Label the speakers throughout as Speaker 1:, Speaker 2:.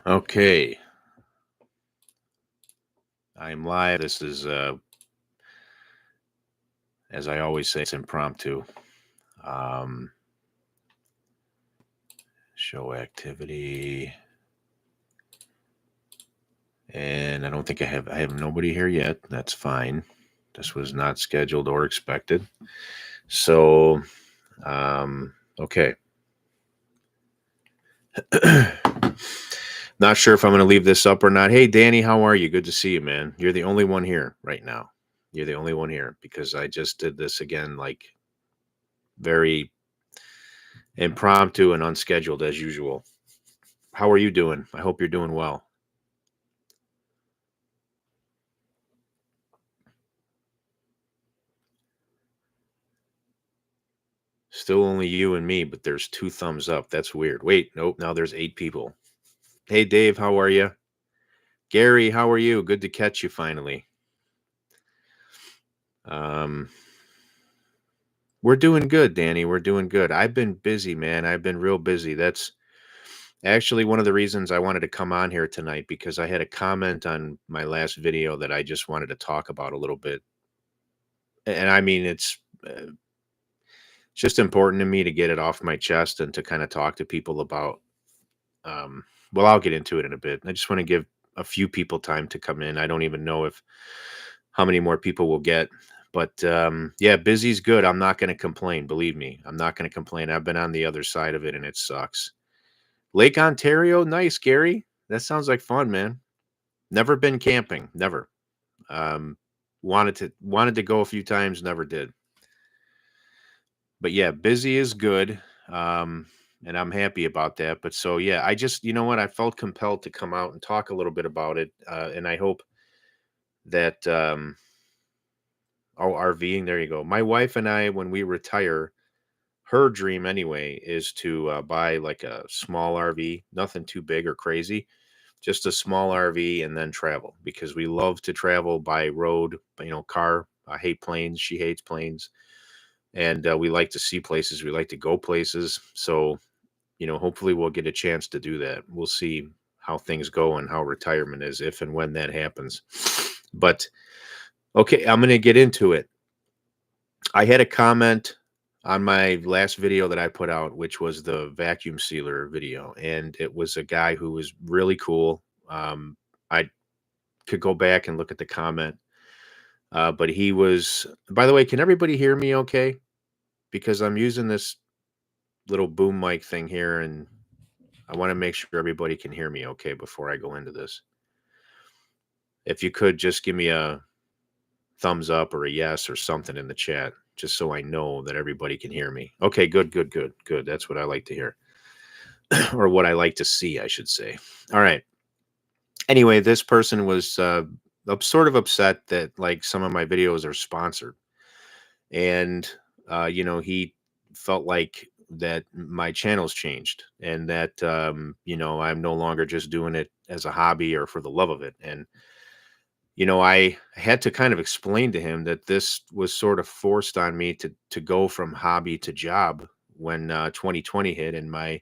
Speaker 1: Okay, I'm live. This is, as I always say, it's impromptu. Um, Show activity, and I don't think I have nobody here yet. That's fine. This was not scheduled or expected. So, okay. Not sure if I'm going to leave this up or not. Hey, Danny, how are you? Good to see you, man. You're the only one here right now. You're the only one here because I just did this again, like very impromptu and unscheduled as usual. How are you doing? I hope you're doing well. Still only you and me, but there's two thumbs up. That's weird. Wait, nope. Now there's 8 people. Hey, Dave, how are you? Gary, how are you? Good to catch you finally. Um, we're doing good, Danny. We're doing good. I've been busy, man. I've been real busy. That's actually one of the reasons I wanted to come on here tonight because I had a comment on my last video that I just wanted to talk about a little bit. And I mean, it's just important to me to get it off my chest and to kind of talk to people about. Um, well, I'll get into it in a bit. I just want to give a few people time to come in. I don't even know if how many more people will get, but yeah, busy's good. I'm not going to complain. Believe me, I'm not going to complain. I've been on the other side of it, and it sucks. Lake Ontario, nice, Gary. That sounds like fun, man. Never been camping, never. Um, wanted to go a few times, never did. But yeah, busy is good. And I'm happy about that. But so yeah, I just you know what, I felt compelled to come out and talk a little bit about it. And I hope that oh, RVing, there you go. My wife and I, when we retire, her dream anyway is to buy like a small RV, nothing too big or crazy, just a small RV and then travel because we love to travel by road, car. I hate planes. She hates planes. And we like to see places. We like to go places. So hopefully we'll get a chance to do that. We'll see how things go and how retirement is if and when that happens. But okay, I'm going to get into it. I had a comment on my last video that I put out, which was the vacuum sealer video, and it was a guy who was really cool. I could go back and look at the comment, but he was. By the way, can everybody hear me? Okay, because I'm using this little boom mic thing here, and I want to make sure everybody can hear me okay before I go into this. If you could just give me a thumbs up or a yes or something in the chat, just so I know that everybody can hear me. Okay, good, good, good, good. That's what I like to hear, or what I like to see, I should say. All right. Anyway, this person was sort of upset that like some of my videos are sponsored, and he felt like that my channel's changed and that I'm no longer just doing it as a hobby or for the love of it. And I had to kind of explain to him that this was sort of forced on me to go from hobby to job when 2020 hit, and my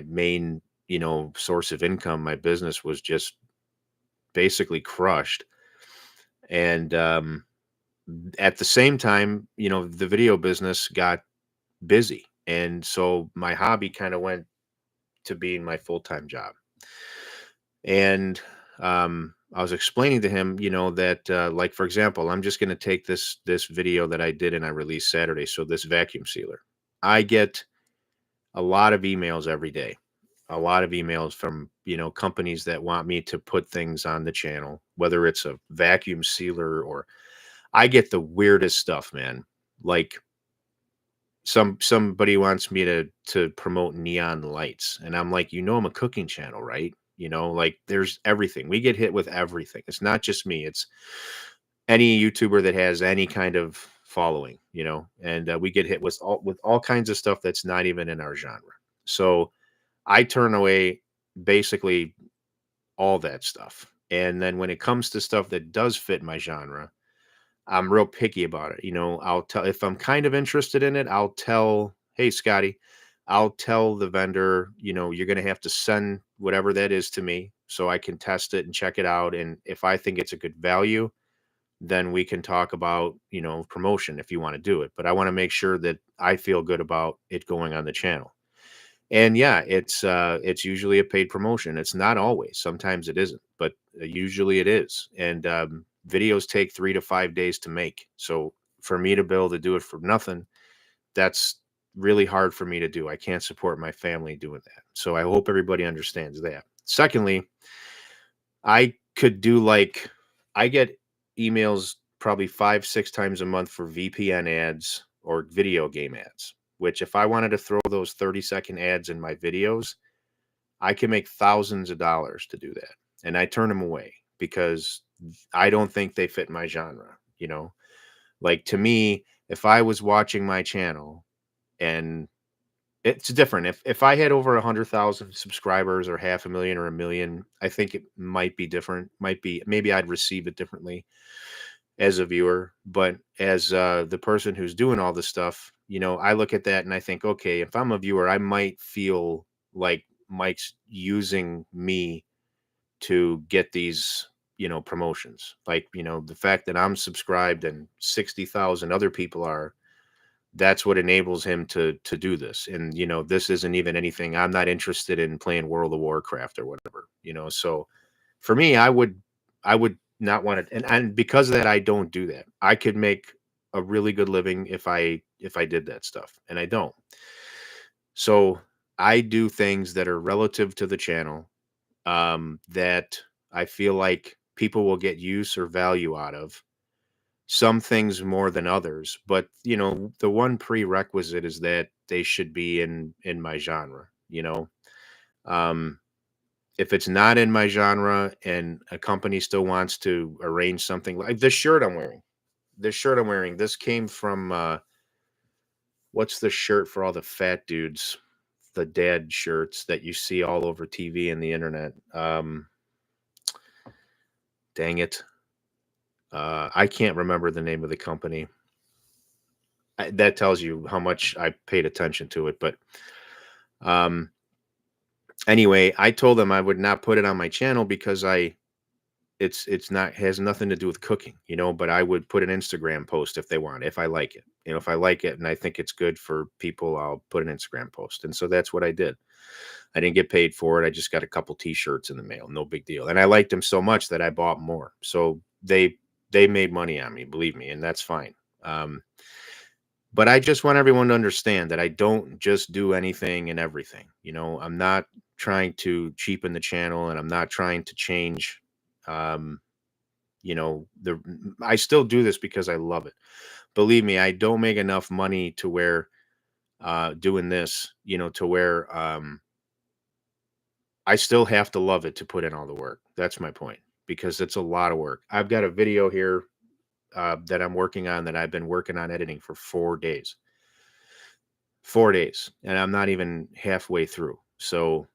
Speaker 1: main source of income, my business, was just basically crushed. And at the same time, the video business got busy, and so my hobby kind of went to being my full-time job. And I was explaining to him, that like for example, I'm just going to take this video that I did and I released Saturday. So this vacuum sealer, I get a lot of emails every day, a lot of emails from companies that want me to put things on the channel, whether it's a vacuum sealer or I get the weirdest stuff, man. Like somebody wants me to promote neon lights, and I'm like, I'm a cooking channel, right? Like there's everything. We get hit with everything. It's not just me, it's any YouTuber that has any kind of following, and we get hit with all kinds of stuff that's not even in our genre. So I turn away basically all that stuff. And then when it comes to stuff that does fit my genre, I'm real picky about it. I'll tell if I'm kind of interested in it, I'll tell, hey, Scotty, I'll tell the vendor, you're going to have to send whatever that is to me, so I can test it and check it out. And if I think it's a good value, then we can talk about, promotion if you want to do it. But I want to make sure that I feel good about it going on the channel. And yeah, it's usually a paid promotion. It's not always. Sometimes it isn't, but usually it is. And videos take 3 to 5 days to make. So for me to be able to do it for nothing, that's really hard for me to do. I can't support my family doing that. So I hope everybody understands that. Secondly, I could do like I get emails probably 5, 6 times a month for VPN ads or video game ads, which if I wanted to throw those 30-second ads in my videos, I can make thousands of dollars to do that. And I turn them away because I don't think they fit my genre. Like to me, if I was watching my channel and it's different. If I had over 100,000 subscribers or 500,000 or 1,000,000, I think it might be different. Might be maybe I'd receive it differently as a viewer. But as the person who's doing all this stuff, I look at that and I think, okay, if I'm a viewer, I might feel like Mike's using me to get these, promotions. Like, the fact that I'm subscribed and 60,000 other people are, that's what enables him to do this. And this isn't even anything. I'm not interested in playing World of Warcraft or whatever. So for me, I would not want it. And because of that, I don't do that. I could make a really good living if I did that stuff, and I don't. So I do things that are relative to the channel, that I feel like people will get use or value out of. Some things more than others, but the one prerequisite is that they should be in my genre. Um, if it's not in my genre and a company still wants to arrange something like this shirt I'm wearing, this came from what's the shirt for all the fat dudes, the dad shirts that you see all over TV and the internet. Dang it. I can't remember the name of the company. That tells you how much I paid attention to it. But um, anyway, I told them I would not put it on my channel because it's not has nothing to do with cooking. But I would put an Instagram post if they want, if I like it. If I like it and I think it's good for people, I'll put an Instagram post. And so that's what I did. I didn't get paid for it. I just got a couple t-shirts in the mail. No big deal. And I liked them so much that I bought more. So they made money on me, believe me, and that's fine. But I just want everyone to understand that I don't just do anything and everything. I'm not trying to cheapen the channel, and I'm not trying to change. Um, the I still do this because I love it. Believe me, I don't make enough money to where doing this, to where I still have to love it to put in all the work. That's my point, because it's a lot of work. I've got a video here that I'm working on that I've been working on editing for 4 days. 4 days, and I'm not even halfway through. So,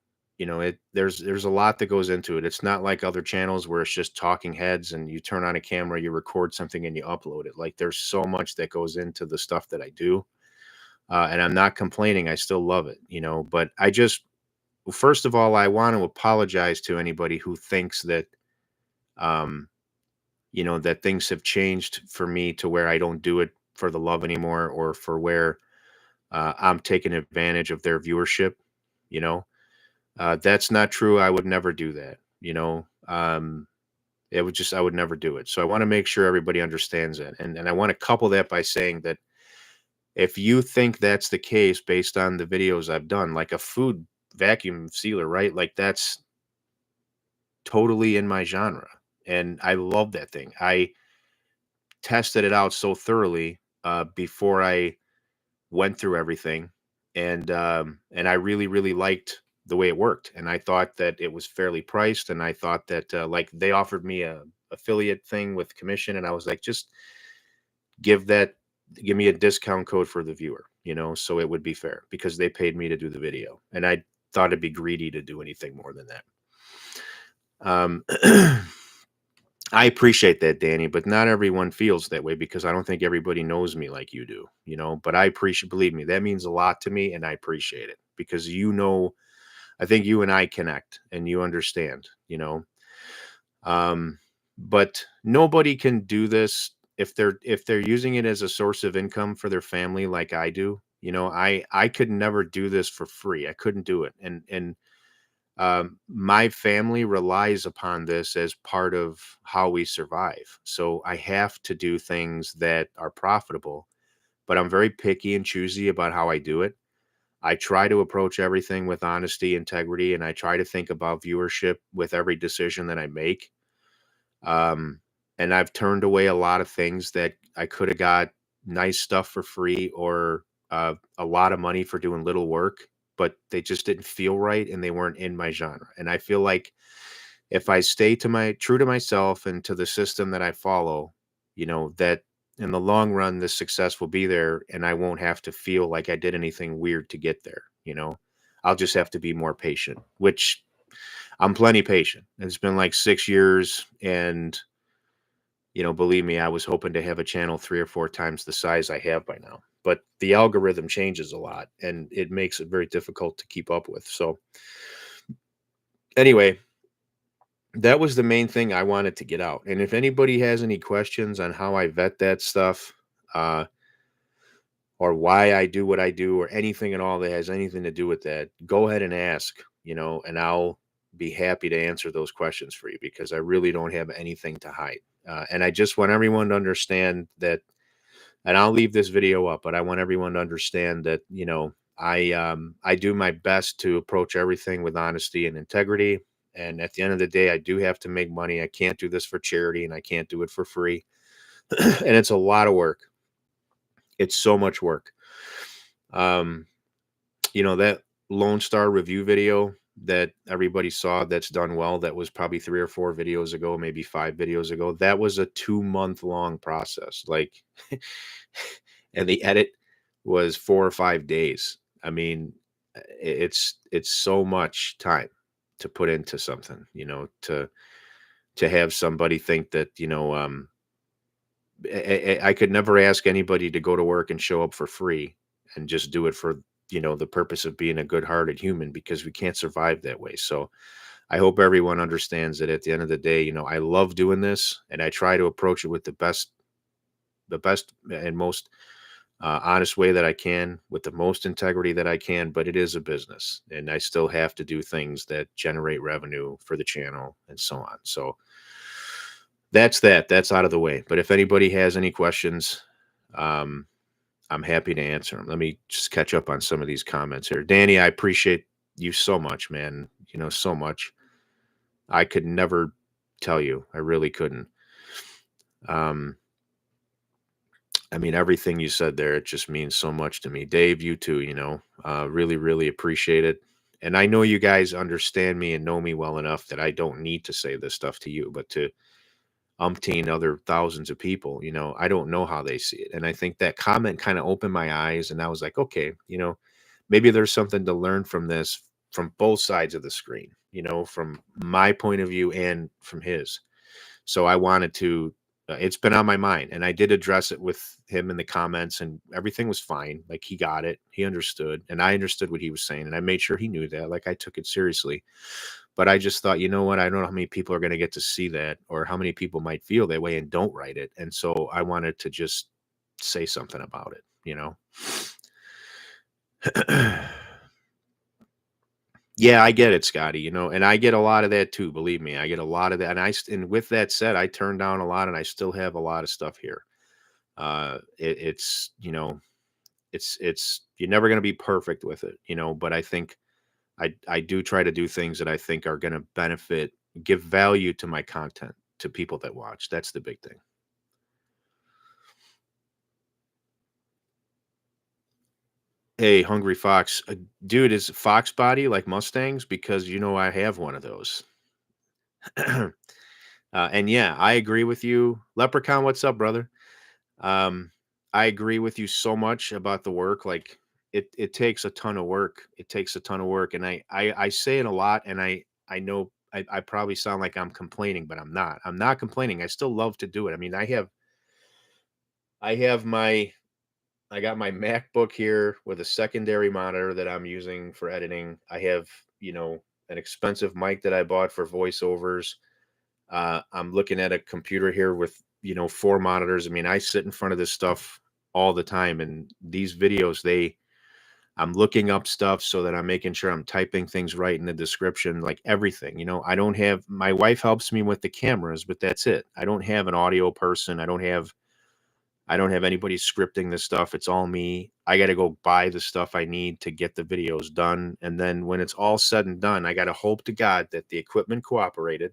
Speaker 1: there's a lot that goes into it. It's not like other channels where it's just talking heads and you turn on a camera, you record something and you upload it. Like there's so much that goes into the stuff that I do. And I'm not complaining. I still love it. But first of all, I want to apologize to anybody who thinks that, um, that things have changed for me to where I don't do it for the love anymore, or for where I'm taking advantage of their viewership. You know, that's not true. I would never do that. I would never do it. So I want to make sure everybody understands that. And I want to couple that by saying that if you think that's the case based on the videos I've done, like a food vacuum sealer, right? Like that's totally in my genre. And I love that thing. I tested it out so thoroughly before I went through everything, and I really really liked the way it worked, and I thought that it was fairly priced, and I thought that like they offered me a affiliate thing with commission, and I was like, just give that give me a discount code for the viewer, so it would be fair because they paid me to do the video, and I thought it'd be greedy to do anything more than that. I appreciate that, Danny, but not everyone feels that way because I don't think everybody knows me like you do. But I appreciate, believe me, that means a lot to me, and I appreciate it because I think you and I connect and you understand, you know. Um, but nobody can do this if they're using it as a source of income for their family like I do. You know, I could never do this for free. I couldn't do it. And my family relies upon this as part of how we survive. So I have to do things that are profitable, but I'm very picky and choosy about how I do it. I try to approach everything with honesty, integrity, and I try to think about viewership with every decision that I make. Um, and I've turned away a lot of things that I could have got nice stuff for free or a lot of money for doing little work, but they just didn't feel right and they weren't in my genre. And I feel like if I stay to my true to myself and to the system that I follow, you know, that in the long run, the success will be there and I won't have to feel like I did anything weird to get there. You know, I'll just have to be more patient, which I'm plenty patient. It's been like 6 years and believe me, I was hoping to have a channel 3 or 4 times the size I have by now. But the algorithm changes a lot and it makes it very difficult to keep up with. So anyway, that was the main thing I wanted to get out. And if anybody has any questions on how I vet that stuff, uh, or why I do what I do, or anything at all that has anything to do with that, go ahead and ask, and I'll be happy to answer those questions for you because I really don't have anything to hide. And I just want everyone to understand that, and I'll leave this video up, but I want everyone to understand that, I do my best to approach everything with honesty and integrity. And at the end of the day, I do have to make money. I can't do this for charity and I can't do it for free. And it's a lot of work. It's so much work. Um, that Lone Star review video that everybody saw that's done well, that was probably 3 or 4 videos ago, maybe 5 videos ago. That was a 2 month long process. Like, and the edit was 4 or 5 days. I mean, it's so much time to put into something, to have somebody think that, I could never ask anybody to go to work and show up for free and just do it for, the purpose of being a good-hearted human because we can't survive that way. So I hope everyone understands that at the end of the day, I love doing this and I try to approach it with the best and most honest way that I can, with the most integrity that I can. But it is a business and I still have to do things that generate revenue for the channel and so on. So that's out of the way. But if anybody has any questions, um, I'm happy to answer them. Let me just catch up on some of these comments here. Danny, I appreciate you so much, man. So much. I could never tell you. I really couldn't. Um, I mean, everything you said there, it just means so much to me. Dave, you too, really, really appreciate it. And I know you guys understand me and know me well enough that I don't need to say this stuff to you, but to umpteen other thousands of people, I don't know how they see it. And I think that comment kind of opened my eyes and I was like, okay, maybe there's something to learn from this from both sides of the screen, from my point of view and from his. So I wanted to, it's been on my mind and I did address it with him in the comments and everything was fine. Like he got it, he understood, and I understood what he was saying. And I made sure he knew that, like I took it seriously. But I just thought, you know what? I don't know how many people are going to get to see that or how many people might feel that way and don't write it. And so I wanted to just say something about it. Yeah, I get it, Scotty, and I get a lot of that too. Believe me, I get a lot of that. And with that said, I turned down a lot and I still have a lot of stuff here. It's you're never going to be perfect with it, but I think I do try to do things that I think are going to benefit, give value to my content to people that watch. That's the big thing. Hey, Hungry Fox, dude, is Fox body like Mustangs? Because I have one of those. And yeah, I agree with you. Leprechaun, what's up, brother? Um, I agree with you so much about the work. Like it takes a ton of work. It takes a ton of work. And I say it a lot and I know I probably sound like I'm complaining, but I'm not. I'm not complaining. I still love to do it. I mean, I have my I got my MacBook here with a secondary monitor that I'm using for editing. I have, an expensive mic that I bought for voiceovers. I'm looking at a computer here with, 4 monitors. I mean, I sit in front of this stuff all the time, and these videos, I'm looking up stuff so that I'm making sure I'm typing things right in the description, like everything. I don't have my wife helps me with the cameras, but that's it. I don't have an audio person. I don't have anybody scripting this stuff. It's all me. I got to go buy the stuff I need to get the videos done. And then when it's all said and done, I got to hope to God that the equipment cooperated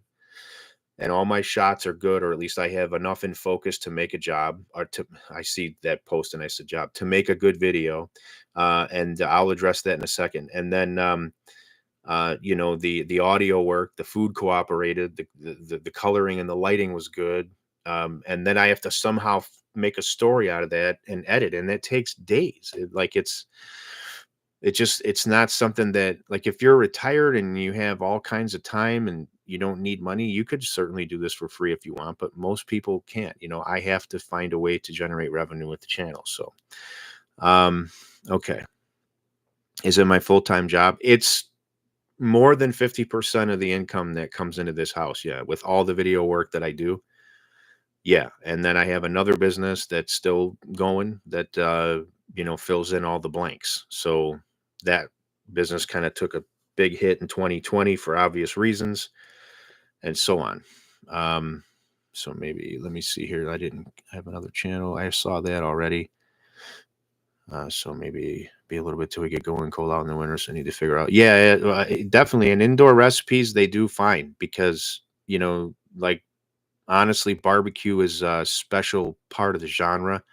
Speaker 1: and all my shots are good, or at least I have enough in focus to make a job, or I see that post and I said job to make a good video. And I'll address that in a second. And then, the audio work, the food cooperated, the coloring and the lighting was good. And then I have to somehow make a story out of that and edit, and that takes days. It's not something that, like, if you're retired and you have all kinds of time and you don't need money, you could certainly do this for free if you want, but most people can't. I have to find a way to generate revenue with the channel. So, um, okay. Is it my full-time job? It's more than 50% of the income that comes into this house. Yeah. With all the video work that I do. Yeah. And then I have another business that's still going that, fills in all the blanks. So that business kind of took a big hit in 2020 for obvious reasons, and so on. Um, so maybe let me see here. I have another channel. I saw that already. So maybe be a little bit till we get going. Cold out in the winter, so I need to figure out. Yeah, definitely. And indoor recipes, they do fine because, like, honestly, barbecue is a special part of the genre.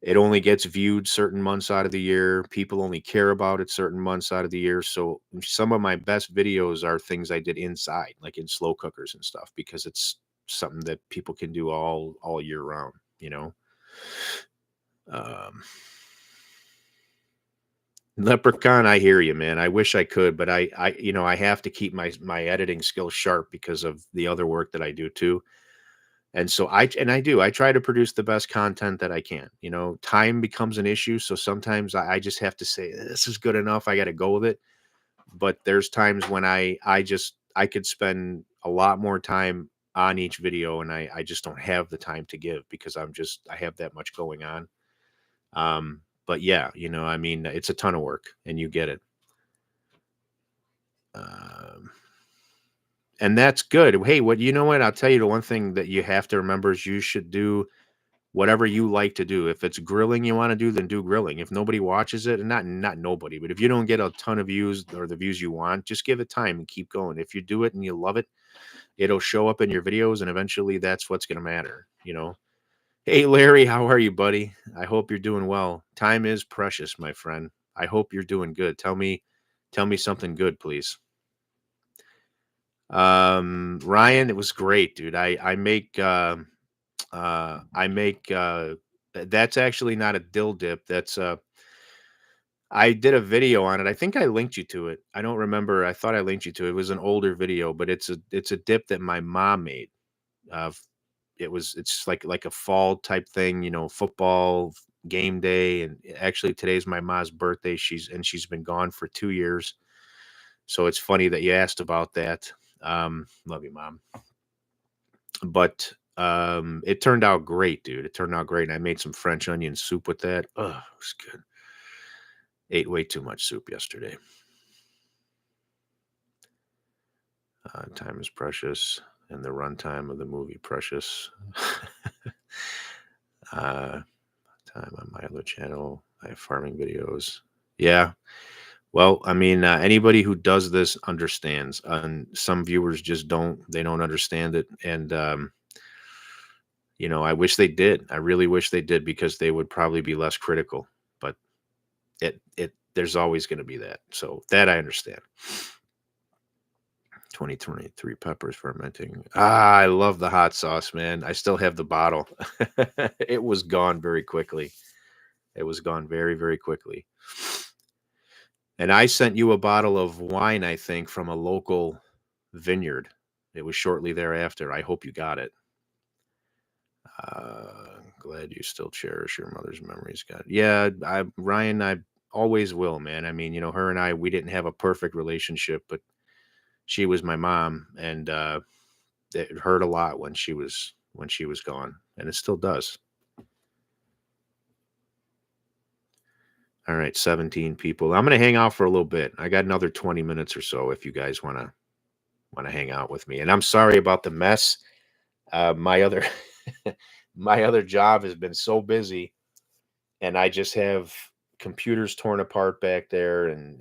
Speaker 1: It only gets viewed certain months out of the year. People only care about it certain months out of the year. So some of my best videos are things I did inside, like in slow cookers and stuff, because it's something that people can do all year round. Um, Leprechaun, I hear you, man. I wish I could, but I have to keep my editing skills sharp because of the other work that I do too. And so I try to produce the best content that I can. Time becomes an issue. So sometimes I just have to say, this is good enough. I got to go with it. But there's times when I could spend a lot more time on each video, and I just don't have the time to give because I have that much going on. But yeah, I mean, it's a ton of work and you get it. Um, and that's good. Hey, you know what? I'll tell you the one thing that you have to remember is you should do whatever you like to do. If it's grilling you want to do, then do grilling. If nobody watches it, and not nobody, but if you don't get a ton of views or the views you want, just give it time and keep going. If you do it and you love it, it'll show up in your videos, and eventually that's what's going to matter. Hey, Larry, how are you, buddy? I hope you're doing well. Time is precious, my friend. I hope you're doing good. Tell me something good, please. Ryan, it was great, dude. I make that's actually not a dill dip. I did a video on it. I think I linked you to it. I don't remember. I thought I linked you to it. It was an older video, but it's a dip that my mom made. Uh, it's like a fall type thing, football game day, and actually today's my mom's birthday. She's been gone for 2 years. So it's funny that you asked about that. Love you, mom. But it turned out great, dude. It turned out great. And I made some French onion soup with that. Oh, it was good. Ate way too much soup yesterday. Time is precious, and the runtime of the movie precious. Time on my other channel, I have farming videos. Yeah. Well, I mean, anybody who does this understands, and some viewers just don't. They don't understand it, and I wish they did. I really wish they did because they would probably be less critical. But there's always going to be that. So that I understand. 2023 peppers fermenting. I love the hot sauce, man. I still have the bottle. It was gone very quickly. It was gone very, very quickly. And I sent you a bottle of wine, I think, from a local vineyard. It was shortly thereafter. I hope you got it. glad you still cherish your mother's memories. God. Yeah, Ryan, I always will, man. I mean, her and I, we didn't have a perfect relationship, but she was my mom, and it hurt a lot when she was gone, and it still does. All right, 17 people. I'm gonna hang out for a little bit. I got another 20 minutes or so if you guys wanna hang out with me. And I'm sorry about the mess. My other my other job has been so busy, and I just have computers torn apart back there, and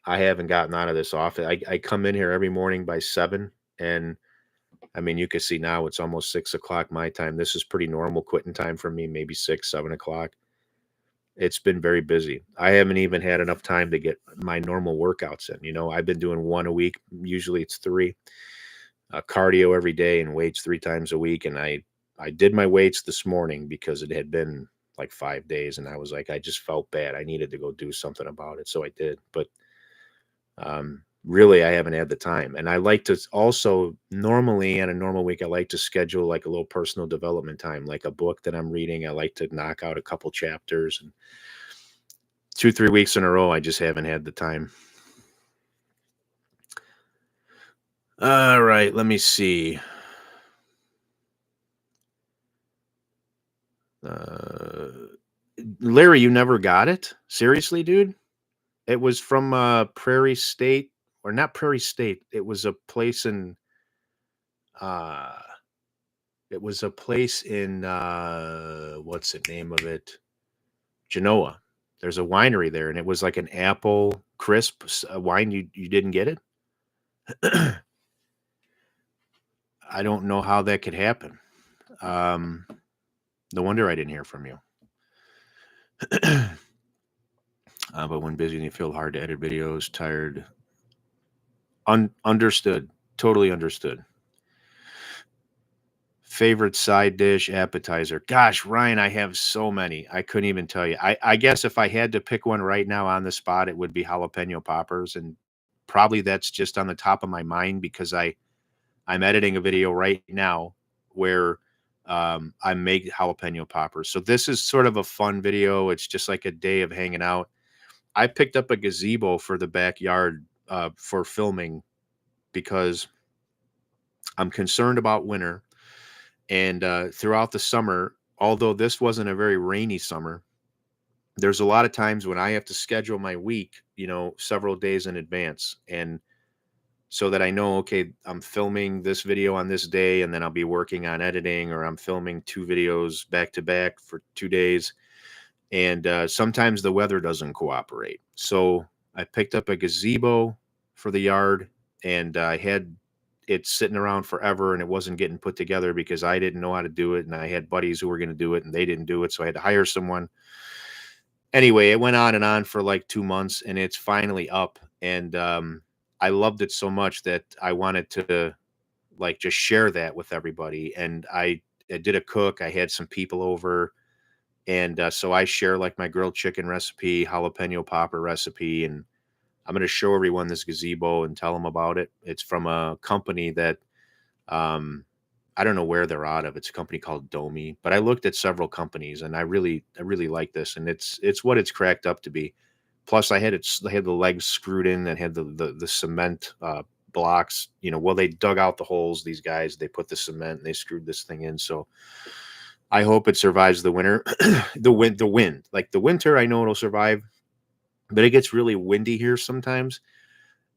Speaker 1: I haven't gotten out of this office. I come in here every morning by 7, and I mean, you can see now it's almost 6 o'clock my time. This is pretty normal quitting time for me, maybe 6, 7 o'clock. It's been very busy. I haven't even had enough time to get my normal workouts in. I've been doing one a week. Usually it's three. Cardio every day and weights 3 times a week. And I did my weights this morning because it had been like 5 days, and I was like, I just felt bad. I needed to go do something about it, so I did. But really, I haven't had the time. And I like to also, normally on a normal week, I like to schedule like a little personal development time, like a book that I'm reading. I like to knock out a couple chapters, and 2, 3 weeks in a row, I just haven't had the time. All right, let me see. Uh, Larry, you never got it? Seriously, dude? It was from Prairie State, or not Prairie State. Uh it was a place in what's the name of it? Genoa. There's a winery there, and it was like an apple crisp wine. You didn't get it? I don't know how that could happen. Um, no wonder I didn't hear from you. But when busy and you feel hard to edit videos, tired. Understood. Totally understood. Favorite side dish, appetizer. Gosh, Ryan, I have so many. I couldn't even tell you. I guess if I had to pick one right now on the spot, it would be jalapeno poppers. And probably that's just on the top of my mind because I'm editing a video right now where I make jalapeno poppers. So this is sort of a fun video. It's just like a day of hanging out. I picked up a gazebo for the backyard for filming because I'm concerned about winter. And throughout the summer, although this wasn't a very rainy summer, there's a lot of times when I have to schedule my week, several days in advance. And so that I know, okay, I'm filming this video on this day, and then I'll be working on editing, or I'm filming 2 videos back to back for 2 days. And sometimes the weather doesn't cooperate. So I picked up a gazebo for the yard, and I had it sitting around forever, and it wasn't getting put together because I didn't know how to do it. And I had buddies who were going to do it, and they didn't do it. So I had to hire someone. Anyway, it went on and on for like 2 months, and it's finally up. And I loved it so much that I wanted to like just share that with everybody. And I did a cook. I had some people over, and so I share like my grilled chicken recipe, jalapeno popper recipe, and I'm going to show everyone this gazebo and tell them about it. It's from a company that um, I don't know where they're out of. It's a company called Domi, but I looked at several companies, and I really like this, and it's what it's cracked up to be. Plus, I had the legs screwed in and had the cement blocks. Well, they dug out the holes. These guys, they put the cement and they screwed this thing in. So I hope it survives the winter. The wind, like the winter, I know it'll survive, but it gets really windy here sometimes,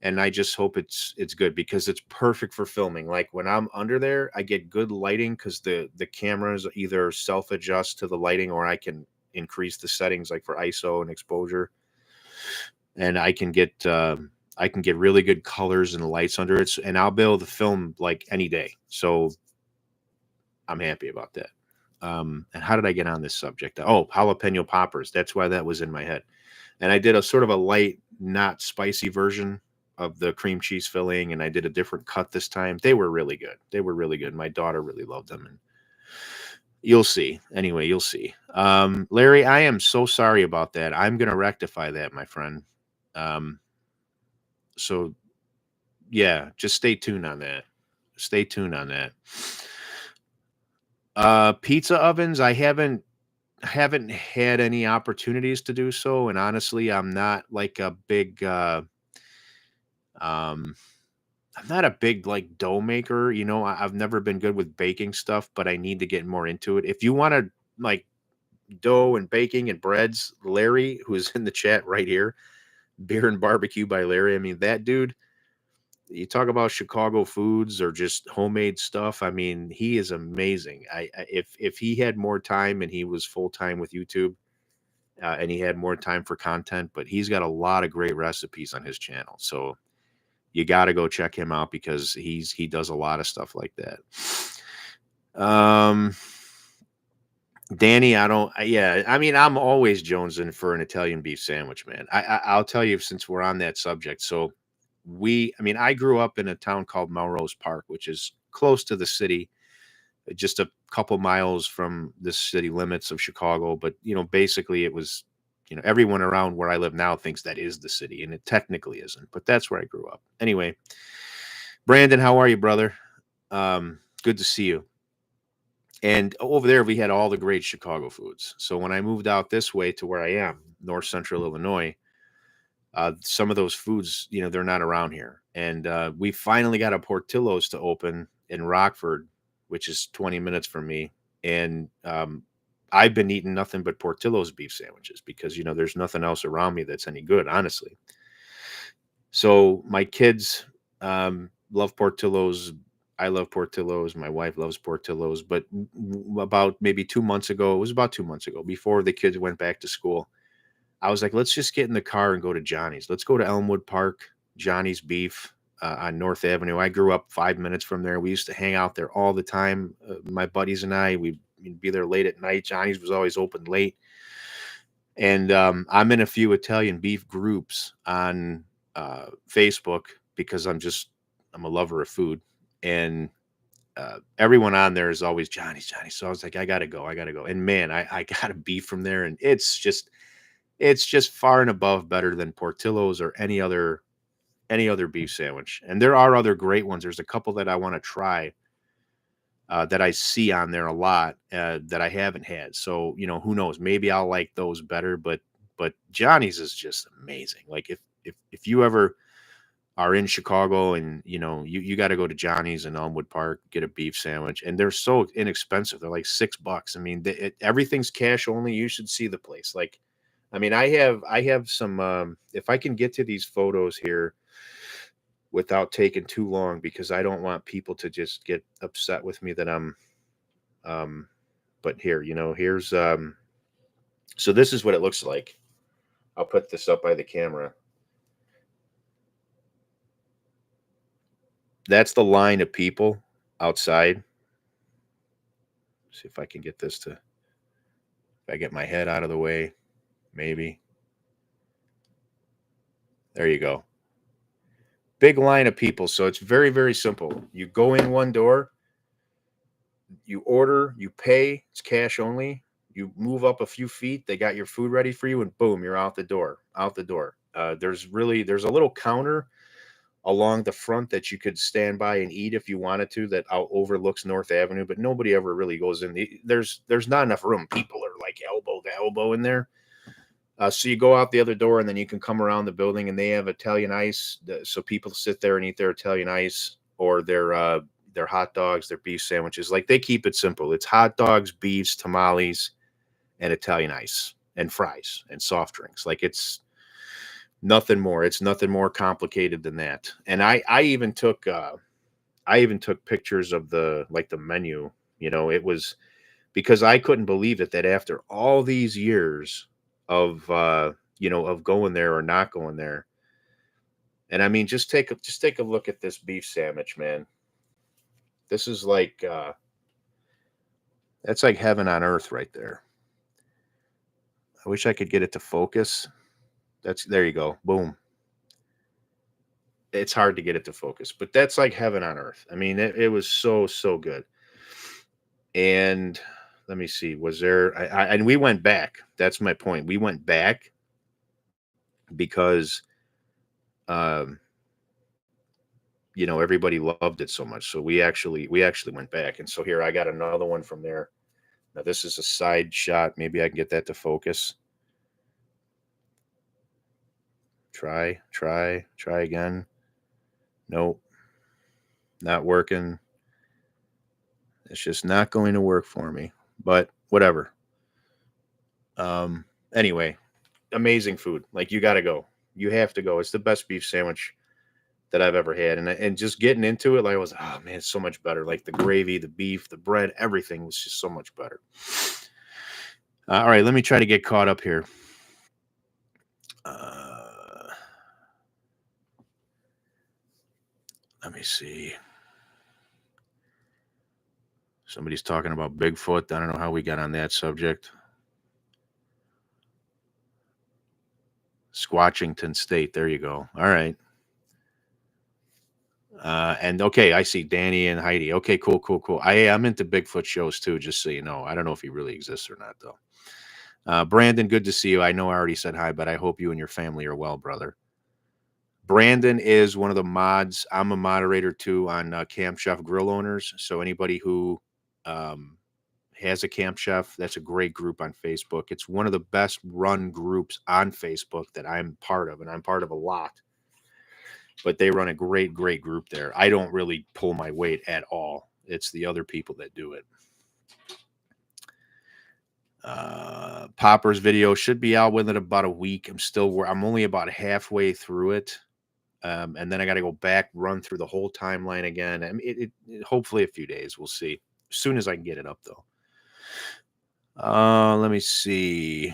Speaker 1: and I just hope it's good because it's perfect for filming. Like when I'm under there, I get good lighting because the cameras either self adjust to the lighting, or I can increase the settings like for ISO and exposure, and I can get really good colors and lights under it, and I'll be able to film like any day. So I'm happy about that. And how did I get on this subject? Oh, jalapeno poppers. That's why that was in my head. And I did a sort of a light, not spicy version of the cream cheese filling, and I did a different cut this time. They were really good. They were really good. My daughter really loved them, and you'll see. Anyway, you'll see. Larry, I am so sorry about that. I'm gonna rectify that, my friend. Um, so yeah, just stay tuned on that. Stay tuned on that. Pizza ovens, I haven't had any opportunities to do so, and honestly, um I'm not a big, like, dough maker, I've never been good with baking stuff, but I need to get more into it. If you wanna, like, dough and baking and breads, Larry, who's in the chat right here, Beer and Barbecue by Larry, I mean, that dude, you talk about Chicago foods or just homemade stuff, I mean, he is amazing. If he had more time and he was full-time with YouTube, and he had more time for content, but he's got a lot of great recipes on his channel, so you gotta go check him out because he does a lot of stuff like that. Um, Danny, yeah, I mean, I'm always jonesing for an Italian beef sandwich, man. I'll tell you since we're on that subject. So I mean, I grew up in a town called Melrose Park, which is close to the city, just a couple miles from the city limits of Chicago. But basically, it was, everyone around where I live now thinks that is the city, and it technically isn't. But that's where I grew up. Anyway, Brandon, how are you, brother? Good to see you. And over there, we had all the great Chicago foods. So when I moved out this way to where I am, North Central Illinois, some of those foods, they're not around here. And we finally got a Portillo's to open in Rockford, which is 20 minutes from me. And I've been eating nothing but Portillo's beef sandwiches because, there's nothing else around me that's any good, honestly. So my kids love Portillo's. I love Portillo's. My wife loves Portillo's. But about maybe 2 months ago, it was about 2 months ago, before the kids went back to school, I was like, let's just get in the car and go to Johnny's. Let's go to Elmwood Park, Johnny's Beef on North Avenue. I grew up 5 minutes from there. We used to hang out there all the time. My buddies and I, we'd be there late at night. Johnny's was always open late. And I'm in a few Italian beef groups on Facebook because I'm a lover of food. And everyone on there is always Johnny's, Johnny's. So I was like, I gotta go. And man, I got a beef from there, and it's just far and above better than Portillo's or any other beef sandwich. And there are other great ones. There's a couple that I want to try that I see on there a lot that I haven't had. So who knows? Maybe I'll like those better. But Johnny's is just amazing. Like if you ever are in Chicago and you got to go to Johnny's in Elmwood Park, get a beef sandwich, and they're so inexpensive. They're like $6. I mean, everything's cash only. You should see the place. Like, I mean, I have some. If I can get to these photos here without taking too long, because I don't want people to just get upset with me that I'm. Um, but here, here's. So this is what it looks like. I'll put this up by the camera. That's the line of people outside. See if I can get this to. If I get my head out of the way, maybe. There you go. Big line of people. So it's very, very simple. You go in one door, you order, you pay, it's cash only. You move up a few feet, they got your food ready for you, and boom, you're out the door. Out the door. There's a little counter along the front that you could stand by and eat if you wanted to, that overlooks North Avenue, but nobody ever really goes in. There's not enough room. People are like elbow to elbow in there. So you go out the other door, and then you can come around the building, and they have Italian ice. So people sit there and eat their Italian ice or their hot dogs, their beef sandwiches. Like, they keep it simple. It's hot dogs, beefs, tamales, and Italian ice, and fries and soft drinks. Like, it's nothing more. It's nothing more complicated than that. And I even took pictures of the menu. It was because I couldn't believe it that after all these years of going there or not going there. And I mean, just take a look at this beef sandwich, man. This is like that's like heaven on earth right there. I wish I could get it to focus. There you go. Boom. It's hard to get it to focus, but that's like heaven on earth. I mean, it was so good. And let me see, was there and we went back. That's my point. We went back because um everybody loved it so much. So we actually went back. And so here I got another one from there. Now this is a side shot. Maybe I can get that to focus. Try again. Nope, not working. It's just not going to work for me. But whatever. Um anyway, amazing food. Like you got to go. You have to go. It's the best beef sandwich that I've ever had. And just getting into it, like I was, oh man, it's so much better. Like the gravy, the beef, the bread, everything was just so much better. All right, let me try to get caught up here. Uh, let me see. Somebody's talking about Bigfoot. I don't know how we got on that subject. Squatchington State. There you go. All right. And okay, I see Danny and Heidi. Okay, cool, cool, cool. I'm into Bigfoot shows too, just so you know. I don't know if he really exists or not, though. Brandon, good to see you. I know I already said hi, but I hope you and your family are well, brother. Brandon is one of the mods. I'm a moderator too on Camp Chef Grill Owners. So anybody who um, has a Camp Chef, that's a great group on Facebook. It's one of the best run groups on Facebook that I'm part of, and I'm part of a lot. But they run a great, great group there. I don't really pull my weight at all. It's the other people that do it. Popper's video should be out within about a week. I'm only about halfway through it. And then I got to go back, run through the whole timeline again. I mean, hopefully a few days. We'll see. As soon as I can get it up, though. Let me see.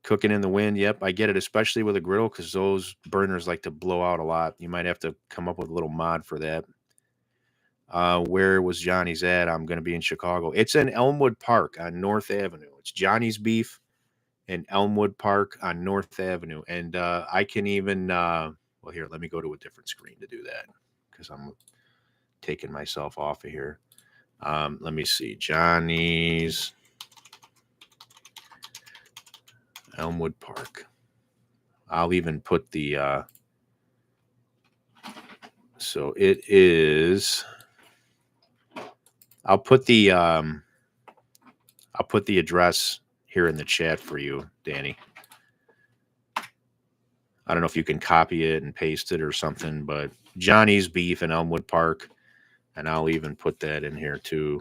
Speaker 1: Cooking in the wind. Yep, I get it, especially with a griddle because those burners like to blow out a lot. You might have to come up with a little mod for that. Where was Johnny's at? I'm going to be in Chicago. It's in Elmwood Park on North Avenue. It's Johnny's Beef in Elmwood Park on North Avenue. And I can even, well, here, let me go to a different screen to do that because I'm taking myself off of here. Let me see. Johnny's Elmwood Park. I'll even put the, so it is, I'll put the address here in the chat for you, Danny. I don't know if you can copy it and paste it or something, but Johnny's Beef in Elmwood Park. And I'll even put that in here too.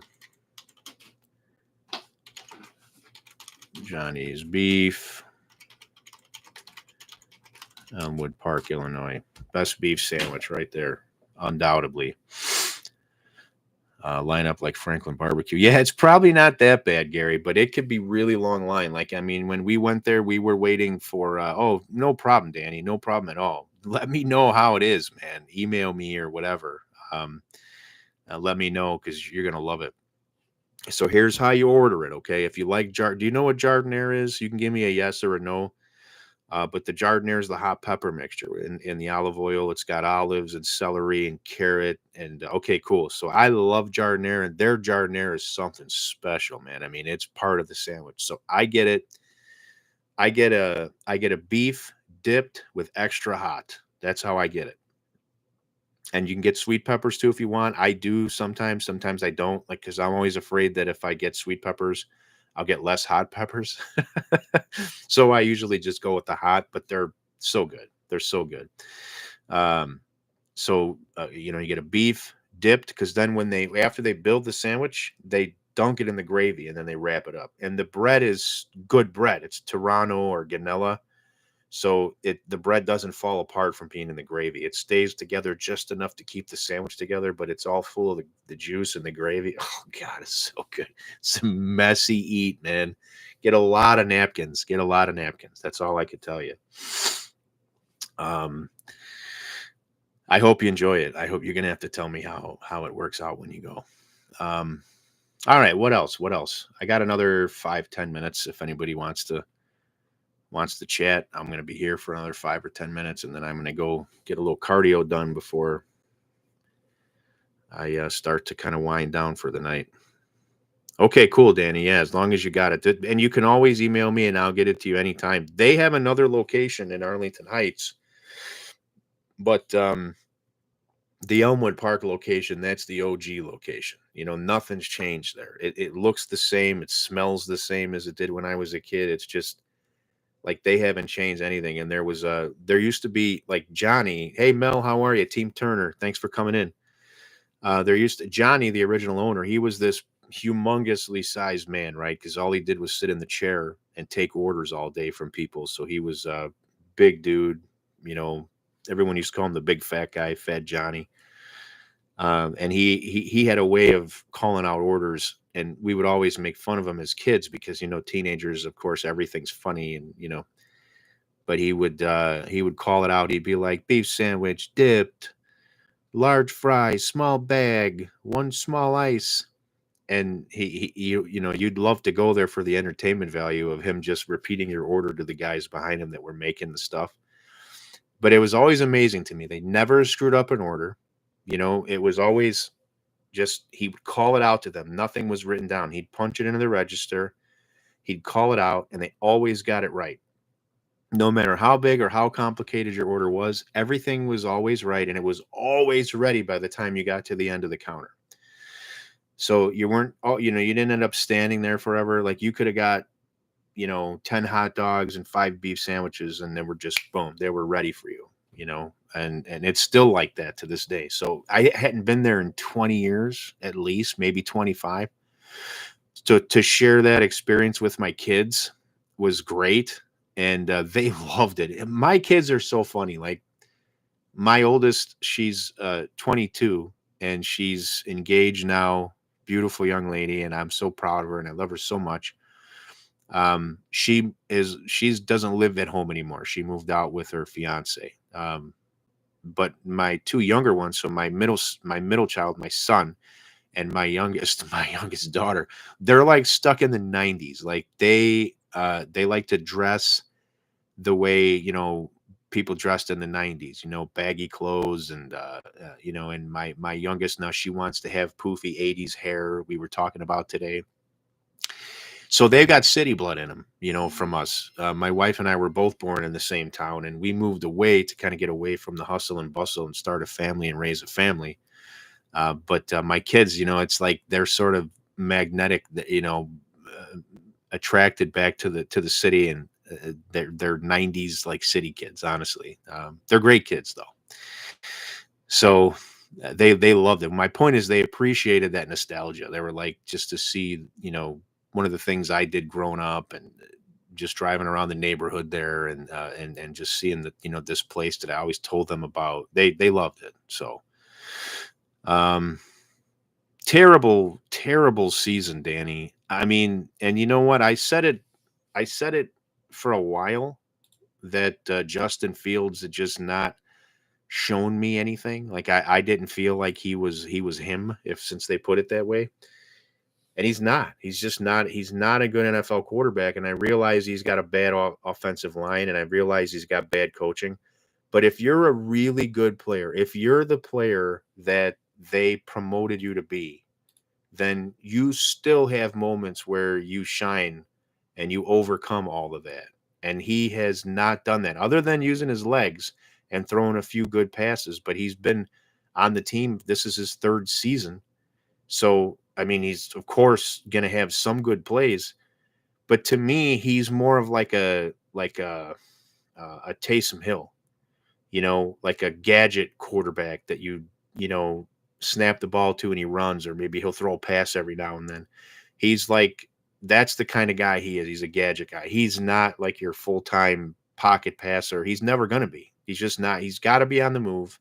Speaker 1: Johnny's Beef, Elmwood Park, Illinois. Best beef sandwich right there, undoubtedly. Line up like Franklin Barbecue. Yeah, it's probably not that bad, Gary, but it could be really long line. Like, I mean, when we went there, we were waiting for, oh, no problem, Danny. No problem at all. Let me know how it is, man. Email me or whatever. Let me know because you're going to love it. So here's how you order it, okay? If you like do you know what jardiniere is? You can give me a yes or a no. But the jardiniere is the hot pepper mixture. In the olive oil, it's got olives and celery and carrot. And okay, cool. So I love jardiniere, and their jardiniere is something special, man. I mean, it's part of the sandwich. So I get it. I get a beef dipped with extra hot. That's how I get it. And you can get sweet peppers too if you want. I do sometimes. Sometimes I don't, like, because I'm always afraid that if I get sweet peppers, I'll get less hot peppers. So I usually just go with the hot, but they're so good. They're so good. You get a beef dipped because then after they build the sandwich, they dunk it in the gravy and then they wrap it up. And the bread is good bread. It's Toronto or Ganella. So the bread doesn't fall apart from being in the gravy. It stays together just enough to keep the sandwich together, but it's all full of the juice and the gravy. Oh God, it's so good. It's a messy eat, man. Get a lot of napkins. Get a lot of napkins. That's all I could tell you. I hope you enjoy it. I hope you're gonna have to tell me how it works out when you go. All right, what else? What else? I got another 5-10 minutes if anybody wants to chat. I'm going to be here for another 5 or 10 minutes, and then I'm going to go get a little cardio done before I start to kind of wind down for the night. Okay, cool, Danny. Yeah, as long as you got it. And you can always email me and I'll get it to you anytime. They have another location in Arlington Heights But the Elmwood Park location, that's the OG location. Nothing's changed there. It looks the same. It smells the same as it did when I was a kid. It's just like they haven't changed anything. And there used to be like Johnny. Hey Mel, how are you? Team Turner, thanks for coming in. There used to Johnny, the original owner. He was this humongously sized man, right? Because all he did was sit in the chair and take orders all day from people. So he was a big dude. You know, everyone used to call him the big fat guy, Fat Johnny. And he had a way of calling out orders, and we would always make fun of him as kids because teenagers, of course, everything's funny, and but he would call it out. He'd be like, beef sandwich dipped, large fries, small bag, one small ice. And you'd love to go there for the entertainment value of him just repeating your order to the guys behind him that were making the stuff. But it was always amazing to me. They never screwed up an order. It was always just he would call it out to them. Nothing was written down. He'd punch it into the register. He'd call it out, and they always got it right. No matter how big or how complicated your order was, everything was always right, and it was always ready by the time you got to the end of the counter. So you weren't, you didn't end up standing there forever. Like you could have got, 10 hot dogs and 5 beef sandwiches, and they were just boom, they were ready for you, and it's still like that to this day. So I hadn't been there in 20 years, at least, maybe 25. So to share that experience with my kids was great, and they loved it. My kids are so funny. Like my oldest, she's 22, and she's engaged now, beautiful young lady, and I'm so proud of her, and I love her so much. She doesn't live at home anymore. She moved out with her fiance. But my two younger ones, so my middle child, my son, and my youngest my youngest daughter, they're like stuck in the 90s. Like they like to dress the way people dressed in the 90s, baggy clothes, and my youngest now, she wants to have poofy 80s hair, we were talking about today. So they've got city blood in them, from us. My wife and I were both born in the same town, and we moved away to kind of get away from the hustle and bustle and start a family and raise a family. But my kids, it's like they're sort of magnetic, uh, attracted back to the city, and they're 90s like city kids. Honestly, they're great kids though. So they loved it. My point is, they appreciated that nostalgia. They were like, just to see, one of the things I did growing up, and just driving around the neighborhood there, and just seeing that, this place that I always told them about. They loved it. So um terrible, terrible season, Danny. I mean, and you know what? I said it for a while that Justin Fields had just not shown me anything. Like I didn't feel like he was him, if since they put it that way. And he's not. He's just not. He's not a good NFL quarterback. And I realize he's got a bad offensive line, and I realize he's got bad coaching. But if you're a really good player, if you're the player that they promoted you to be, then you still have moments where you shine and you overcome all of that. And he has not done that, other than using his legs and throwing a few good passes. But he's been on the team. This is his third season. So, I mean, he's, of course, going to have some good plays. But to me, he's more of like a Taysom Hill, like a gadget quarterback that you snap the ball to and he runs, or maybe he'll throw a pass every now and then. He's like, that's the kind of guy he is. He's a gadget guy. He's not like your full time pocket passer. He's never going to be. He's just not. He's got to be on the move.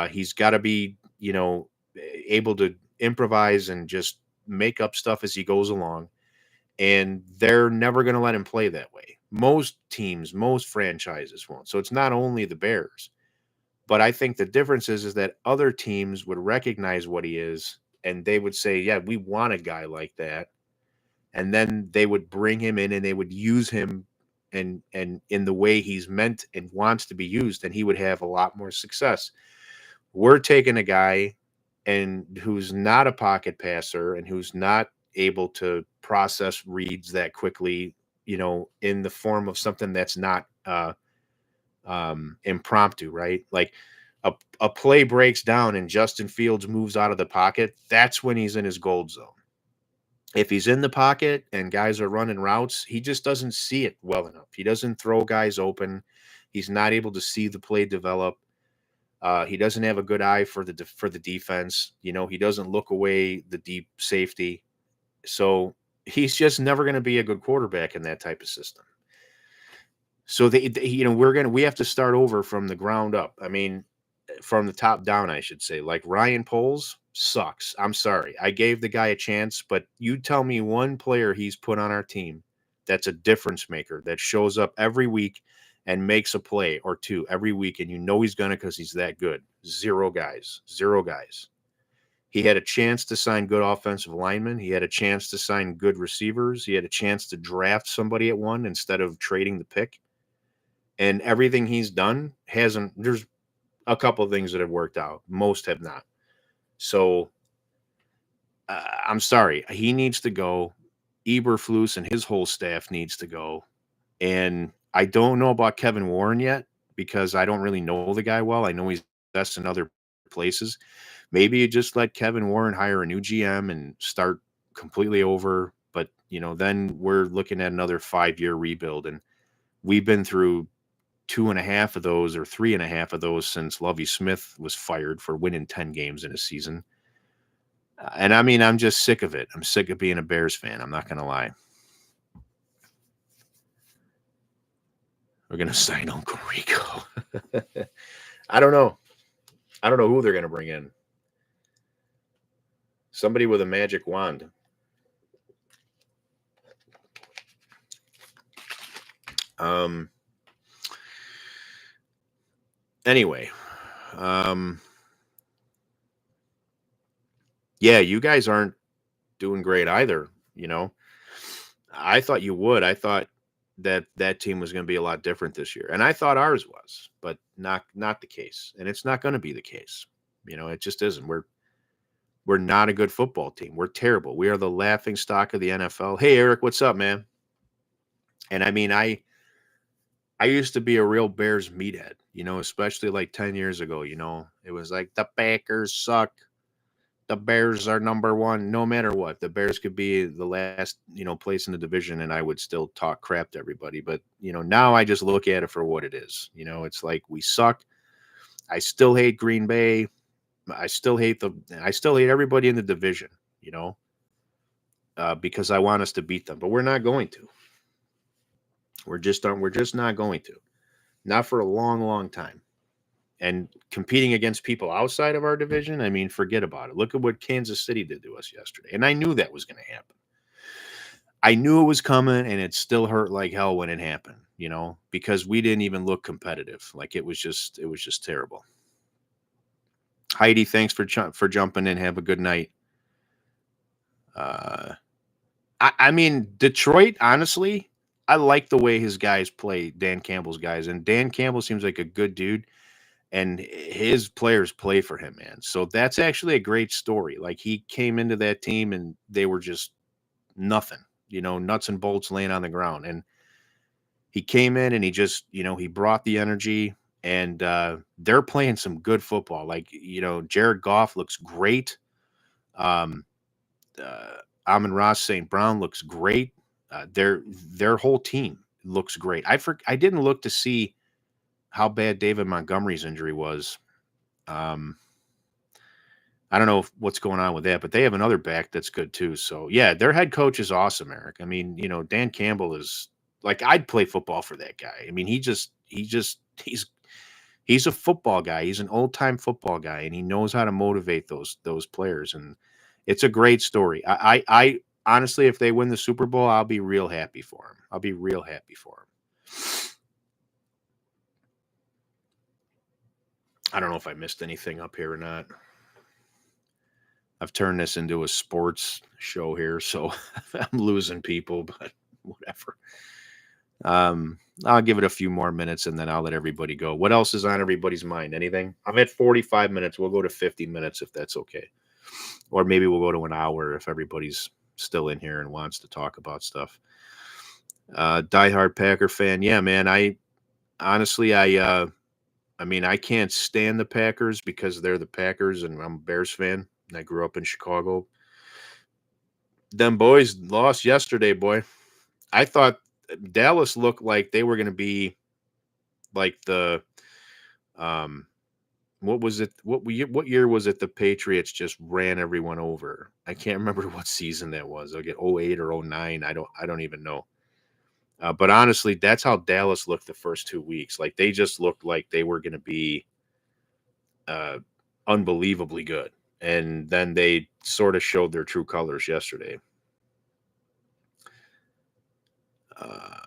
Speaker 1: He's got to be, able to improvise and just make up stuff as he goes along. And they're never going to let him play that way. Most teams, most franchises won't. So it's not only the Bears, but I think the difference is that other teams would recognize what he is, and they would say, yeah, we want a guy like that. And then they would bring him in and they would use him and in the way he's meant and wants to be used, and he would have a lot more success. We're taking a guy and who's not a pocket passer and who's not able to process reads that quickly, in the form of something that's not impromptu, right? Like a play breaks down and Justin Fields moves out of the pocket. That's when he's in his gold zone. If he's in the pocket and guys are running routes, he just doesn't see it well enough. He doesn't throw guys open. He's not able to see the play develop. He doesn't have a good eye for the defense. He doesn't look away the deep safety. So he's just never going to be a good quarterback in that type of system. So we have to start over from the ground up. I mean, from the top down, I should say. Like Ryan Poles sucks. I'm sorry. I gave the guy a chance, but you tell me one player he's put on our team that's a difference maker that shows up every week and makes a play or two every week, and he's gonna because he's that good. Zero guys. Zero guys. He had a chance to sign good offensive linemen. He had a chance to sign good receivers. He had a chance to draft somebody at one instead of trading the pick. And everything he's done hasn't. There's a couple of things that have worked out. Most have not. So I'm sorry. He needs to go. Eberflus and his whole staff needs to go. And I don't know about Kevin Warren yet because I don't really know the guy well. I know he's best in other places. Maybe you just let Kevin Warren hire a new GM and start completely over. But, then we're looking at another 5-year rebuild. And we've been through 2.5 of those or 3.5 of those since Lovie Smith was fired for winning 10 games in a season. And I mean, I'm just sick of it. I'm sick of being a Bears fan. I'm not going to lie. We're going to sign Uncle Rico. I don't know. I don't know who they're going to bring in. Somebody with a magic wand. Anyway, yeah, you guys aren't doing great either. I thought you would. I thought that team was going to be a lot different this year, and I thought ours was, but not the case, and it's not going to be the case. It just isn't. We're not a good football team. We're terrible. We are the laughing stock of the NFL. Hey, Eric, what's up, man? And I mean, I used to be a real Bears meathead, especially like 10 years ago. It was like the Packers suck. The Bears are number one, no matter what. The Bears could be the last, place in the division, and I would still talk crap to everybody. But, now I just look at it for what it is. It's like we suck. I still hate Green Bay. I still hate everybody in the division, because I want us to beat them. But we're not going to. We're just not going to. Not for a long, long time. And competing against people outside of our division, I mean, forget about it. Look at what Kansas City did to us yesterday. And I knew that was going to happen. I knew it was coming, and it still hurt like hell when it happened, because we didn't even look competitive. Like it was just terrible. Heidi, thanks for jumping in. Have a good night. I mean, Detroit, honestly, I like the way his guys play, Dan Campbell's guys. And Dan Campbell seems like a good dude. And his players play for him, man. So that's actually a great story. Like he came into that team and they were just nothing, nuts and bolts laying on the ground. And he came in and he just, he brought the energy, and they're playing some good football. Like, Jared Goff looks great. Amon-Ra St. Brown looks great. Their whole team looks great. I didn't look to see how bad David Montgomery's injury was. I don't know what's going on with that, but they have another back that's good too. So yeah, their head coach is awesome, Eric. I mean, Dan Campbell is like, I'd play football for that guy. I mean, he's a football guy. He's an old time football guy, and he knows how to motivate those players. And it's a great story. I honestly, if they win the Super Bowl, I'll be real happy for him. I'll be real happy for him. I don't know if I missed anything up here or not. I've turned this into a sports show here, so I'm losing people, but whatever. I'll give it a few more minutes and then I'll let everybody go. What else is on everybody's mind? Anything? I'm at 45 minutes. We'll go to 50 minutes if that's okay. Or maybe we'll go to an hour if everybody's still in here and wants to talk about stuff. Diehard Packer fan. Yeah, man, Honestly, I mean, I can't stand the Packers because they're the Packers, and I'm a Bears fan, and I grew up in Chicago. Them boys lost yesterday, boy. I thought Dallas looked like they were gonna be like the, um what was it? What year was it the Patriots just ran everyone over? I can't remember what season that was. Like, 08 or '09. I don't even know. But honestly, that's how Dallas looked the first 2 weeks. Like, they just looked like they were gonna be, uh, unbelievably good, and then they sorta showed their true colors yesterday. Uh,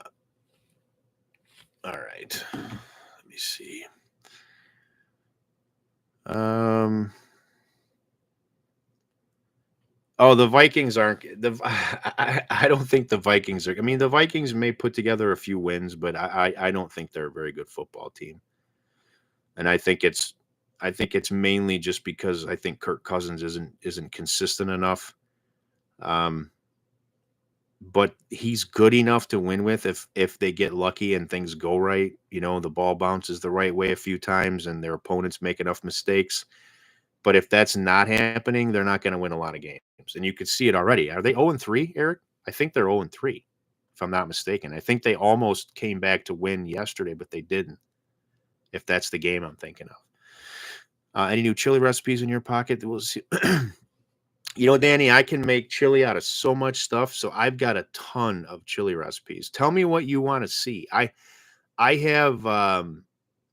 Speaker 1: alright. Let me see. Um Oh, the Vikings aren't I don't think the Vikings are. I mean, the Vikings may put together a few wins, but I don't think they're a very good football team. And I think it's mainly just because I think Kirk Cousins isn't consistent enough. Um, but he's good enough to win with if they get lucky and things go right. The ball bounces the right way a few times and their opponents make enough mistakes. But if that's not happening, they're not going to win a lot of games. And you could see it already. Are they 0-3, Eric? I think they're 0-3, if I'm not mistaken. I think they almost came back to win yesterday, but they didn't, if that's the game I'm thinking of. Any new chili recipes in your pocket? We'll see. Danny, I can make chili out of so much stuff. So I've got a ton of chili recipes. Tell me what you want to see. I have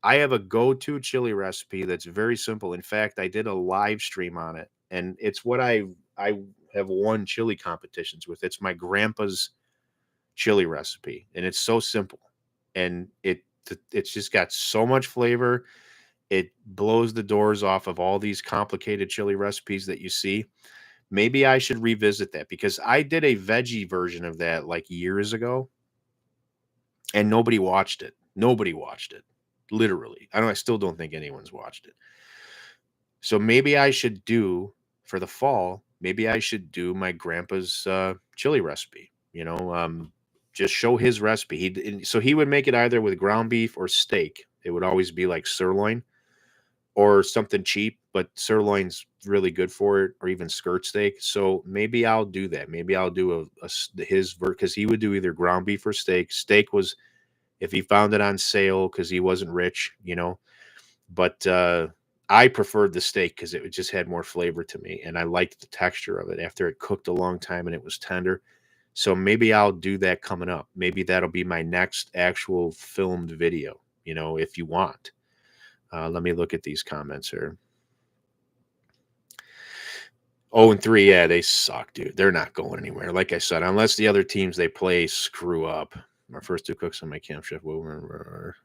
Speaker 1: I have a go-to chili recipe that's very simple. In fact, I did a live stream on it, and it's what I have won chili competitions with. It's my grandpa's chili recipe, and it's so simple, and it's just got so much flavor. It blows the doors off of all these complicated chili recipes that you see. Maybe I should revisit that because I did a veggie version of that like years ago, and nobody watched it. Nobody watched it. Literally. I still don't think anyone's watched it. So maybe I should do for the fall, maybe I should do my grandpa's chili recipe, just show his recipe. So he would make it either with ground beef or steak. It would always be like sirloin or something cheap, but sirloin's really good for it, or even skirt steak. So maybe I'll do that. Maybe I'll do his because he would do either ground beef or steak. Steak was if he found it on sale because he wasn't rich, But I preferred the steak because it just had more flavor to me, and I liked the texture of it after it cooked a long time and it was tender. So maybe I'll do that coming up. Maybe that'll be my next actual filmed video. If you want. Let me look at these comments here. 0-3, yeah, they suck, dude. They're not going anywhere. Like I said, unless the other teams they play screw up. My first two cooks on my Camp Chef over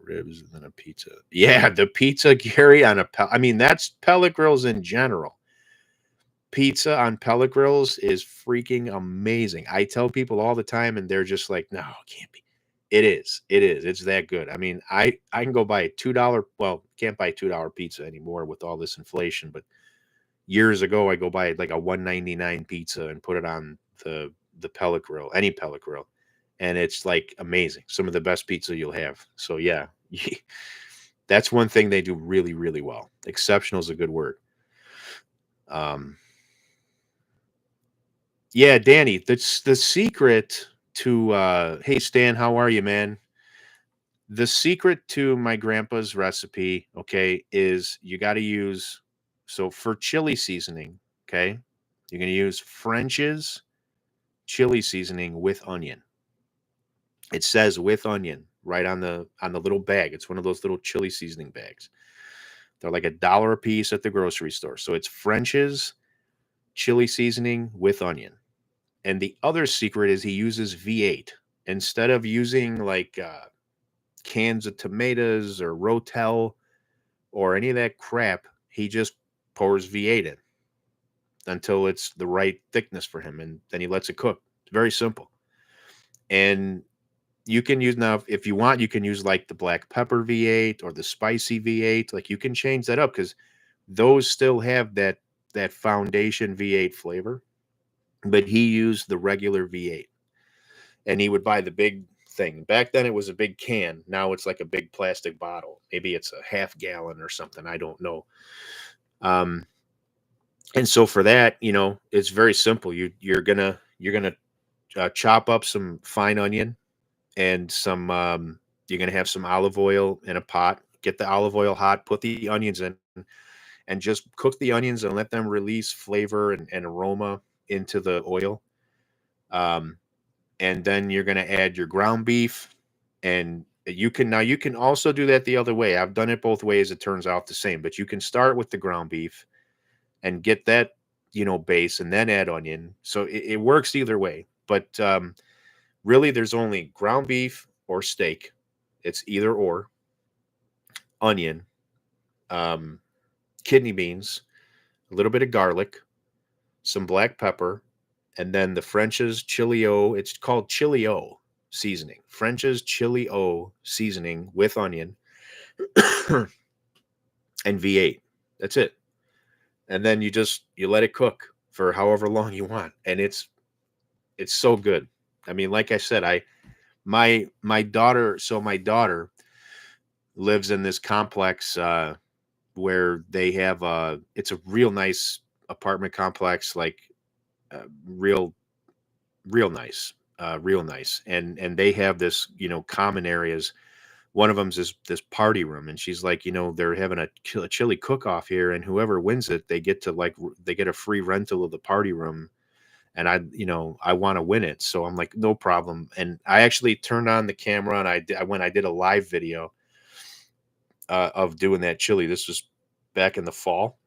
Speaker 1: ribs and then a pizza. Yeah, the pizza, Gary, on I mean, that's pellet grills in general. Pizza on pellet grills is freaking amazing. I tell people all the time, and they're just like, "No, it can't be." It is. It is. It's that good. I mean, I can go buy a $2. Well, can't buy $2 pizza anymore with all this inflation, but years ago, I go buy like a 1.99 pizza and put it on the pellet grill, any pellet grill, and it's like amazing. Some of the best pizza you'll have. So yeah, that's one thing they do really, really well. Exceptional is a good word. Um, yeah, Danny, that's the secret to. Hey Stan, how are you, man? The secret to my grandpa's recipe, okay, is you got to use. So for chili seasoning, okay, you're gonna use French's chili seasoning with onion. It says with onion right on the little bag. It's one of those little chili seasoning bags. They're like $1 a piece at the grocery store. So it's French's chili seasoning with onion. And the other secret is he uses V8 instead of using like cans of tomatoes or Rotel or any of that crap. He just pours V8 in until it's the right thickness for him, and then he lets it cook. It's very simple. And you can use now if you want, you can use like the black pepper V8 or the spicy V8. Like you can change that up because those still have that foundation V8 flavor. But he used the regular V8, and he would buy the big thing. Back then it was a big can. Now it's like a big plastic bottle. Maybe it's a half gallon or something. I don't know. Um, and so for that, it's very simple. You're gonna chop up some fine onion and some. You're gonna have some olive oil in a pot. Get the olive oil hot. Put the onions in, and just cook the onions and let them release flavor and aroma into the oil. Um, and then you're going to add your ground beef, and you can also do that the other way. I've done it both ways. It turns out the same, but you can start with the ground beef and get that base, and then add onion. So it works either way. But really, there's only ground beef or steak. It's either or. Onion, um, kidney beans, a little bit of garlic, some black pepper, and then the French's chili o. It's called chili o seasoning. French's chili o seasoning with onion and V8. That's it. And then you let it cook for however long you want, and it's so good. I mean, like I said, my daughter lives in this complex where they have it's a real nice apartment complex, like real real nice, and they have this common areas. One of them's this party room, and she's like, they're having a chili cook off here, and whoever wins it, they get to they get a free rental of the party room, and I want to win it. So I'm like, no problem. And I actually turned on the camera, and I did a live video of doing that chili. This was back in the fall,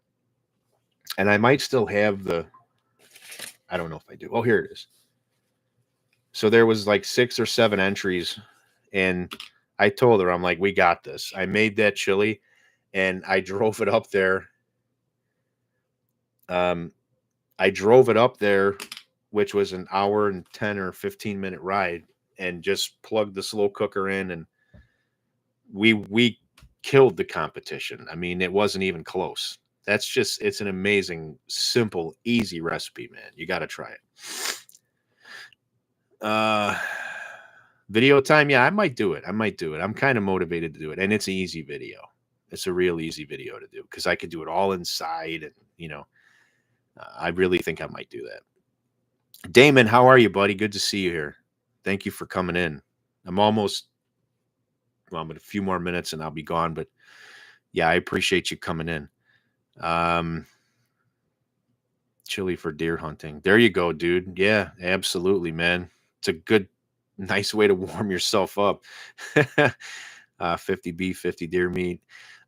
Speaker 1: and I might still have I don't know if I do. Oh, here it is. So there was like 6 or 7 entries, and I told her, I'm like, we got this. I made that chili, and I drove it up there. Um, I drove it up there, which was an hour and 10 or 15-minute ride, and just plugged the slow cooker in, and we killed the competition. I mean, it wasn't even close. It's an amazing, simple, easy recipe, man. You got to try it. Video time, yeah, I might do it. I'm kind of motivated to do it, and it's an easy video. It's a real easy video to do because I could do it all inside, and I really think I might do that. Damon, how are you, buddy? Good to see you here. Thank you for coming in. I'm a few more minutes and I'll be gone, but yeah, I appreciate you coming in. Chili for deer hunting. There you go, dude. Yeah, absolutely, man. It's a good, nice way to warm yourself up. 50 beef, 50 deer meat.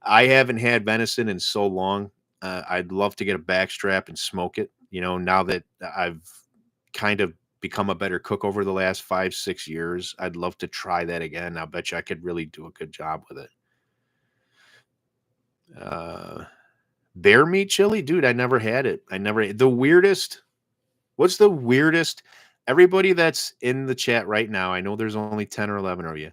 Speaker 1: I haven't had venison in so long. I'd love to get a backstrap and smoke it. Now that I've kind of become a better cook over the last 5-6 years, I'd love to try that again. I bet you I could really do a good job with it. Bear meat chili, dude. I never had it. The weirdest. What's the weirdest? Everybody that's in the chat right now, I know there's only 10 or 11 of you.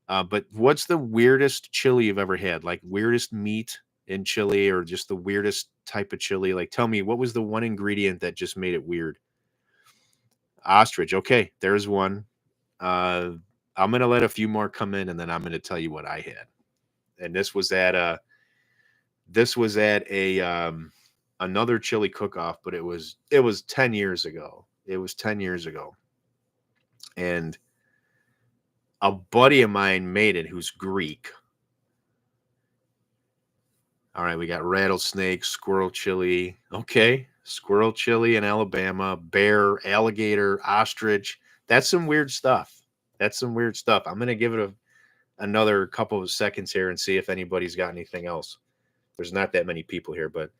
Speaker 1: But what's the weirdest chili you've ever had? Like weirdest meat in chili, or just the weirdest type of chili? Like, tell me, what was the one ingredient that just made it weird? Ostrich. Okay, there's one. I'm gonna let a few more come in, and then I'm gonna tell you what I had. And this was at a another chili cook-off, but it was 10 years ago. It was 10 years ago. And a buddy of mine made it who's Greek. All right, we got rattlesnake, squirrel chili. Okay, squirrel chili in Alabama, bear, alligator, ostrich. That's some weird stuff. I'm going to give it another couple of seconds here and see if anybody's got anything else. There's not that many people here, but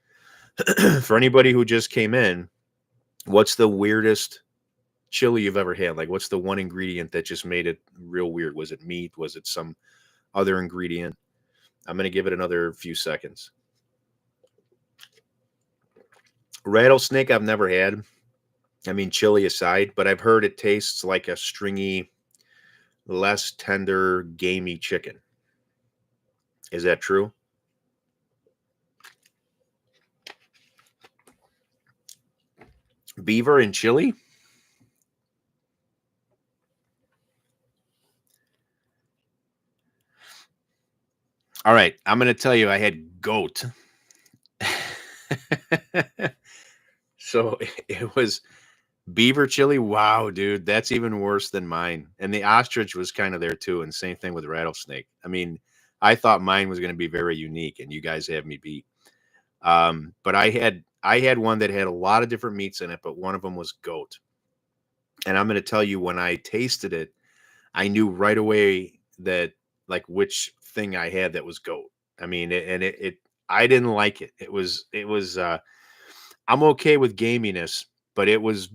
Speaker 1: for anybody who just came in, what's the weirdest chili you've ever had? Like, what's the one ingredient that just made it real weird? Was it meat? Was it some other ingredient? I'm going to give it another few seconds. Rattlesnake, I've never had. I mean, chili aside, but I've heard it tastes like a stringy, less tender, gamey chicken. Is that true? Beaver and chili? All right, I'm gonna tell you I had goat. So it was beaver chili. Wow, dude, that's even worse than mine. And the ostrich was kind of there too, and same thing with rattlesnake. I mean, I thought mine was gonna be very unique, and you guys have me beat. But I had one that had a lot of different meats in it, but one of them was goat. And I'm gonna tell you, when I tasted it, I knew right away that like which thing I had that was goat. I mean, it I didn't like it. It was I'm okay with gaminess, but it was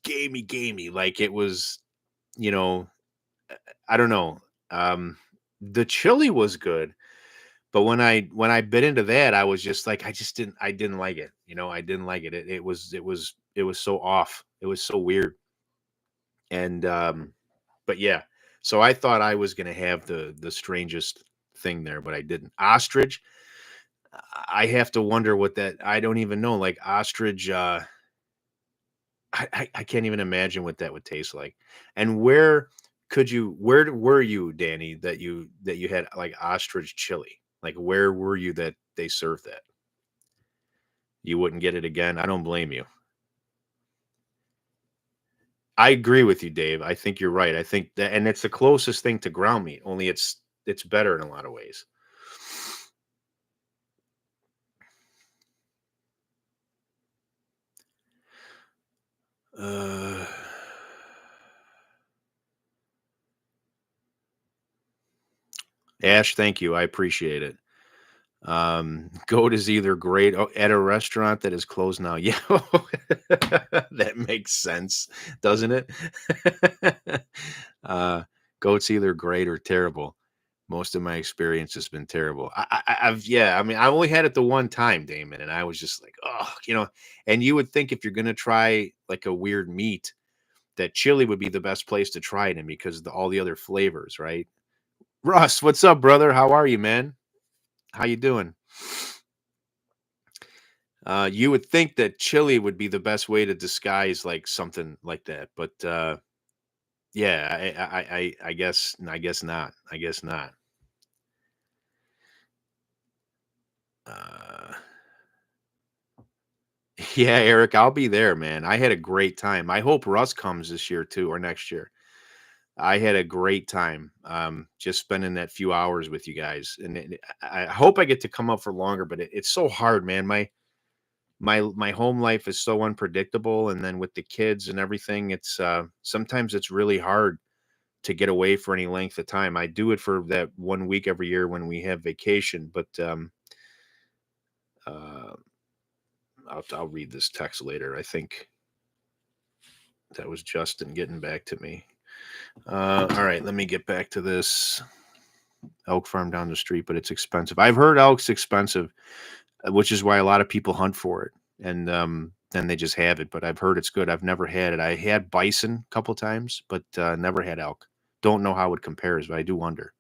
Speaker 1: gamey. Like it was, you know, I don't know. Um the chili was good, but when I bit into that, I was just like I didn't like it. I didn't like it. It was so off. It was so weird. And but yeah. So I thought I was gonna have the strangest thing there, but I didn't. Ostrich, I have to wonder what that I don't even know. Like ostrich, I can't even imagine what that would taste like. And where were you, Danny, that you had like ostrich chili? Like where were you that they served that? You wouldn't get it again. I don't blame you. I agree with you, Dave. I think you're right. I think that, and it's the closest thing to ground meat, only it's better in a lot of ways. Uh, Ash, thank you. I appreciate it. Goat is either great at a restaurant that is closed now. Yeah, that makes sense, doesn't it? uh, Goat's either great or terrible. Most of my experience has been terrible. Yeah. I mean, I only had it the one time, Damon, and I was just like, oh, And you would think if you're gonna try like a weird meat, that chili would be the best place to try it in because of all the other flavors, right? Russ, what's up, brother? How are you, man? How you doing? You would think that chili would be the best way to disguise like something like that, but yeah, I guess not. I guess not. Uh, yeah, Eric, I'll be there, man. I had a great time. I hope Russ comes this year too or next year. I had a great time, just spending that few hours with you guys, and I hope I get to come up for longer. But it's so hard, man. My home life is so unpredictable, and then with the kids and everything, it's sometimes it's really hard to get away for any length of time. I do it for that 1 week every year when we have vacation, but uh, I'll read this text later. I think that was Justin getting back to me. All right, let me get back to this elk farm down the street, but it's expensive. I've heard elk's expensive, which is why a lot of people hunt for it, and then they just have it. But I've heard it's good. I've never had it. I had bison a couple times, but never had elk. Don't know how it compares, but I do wonder.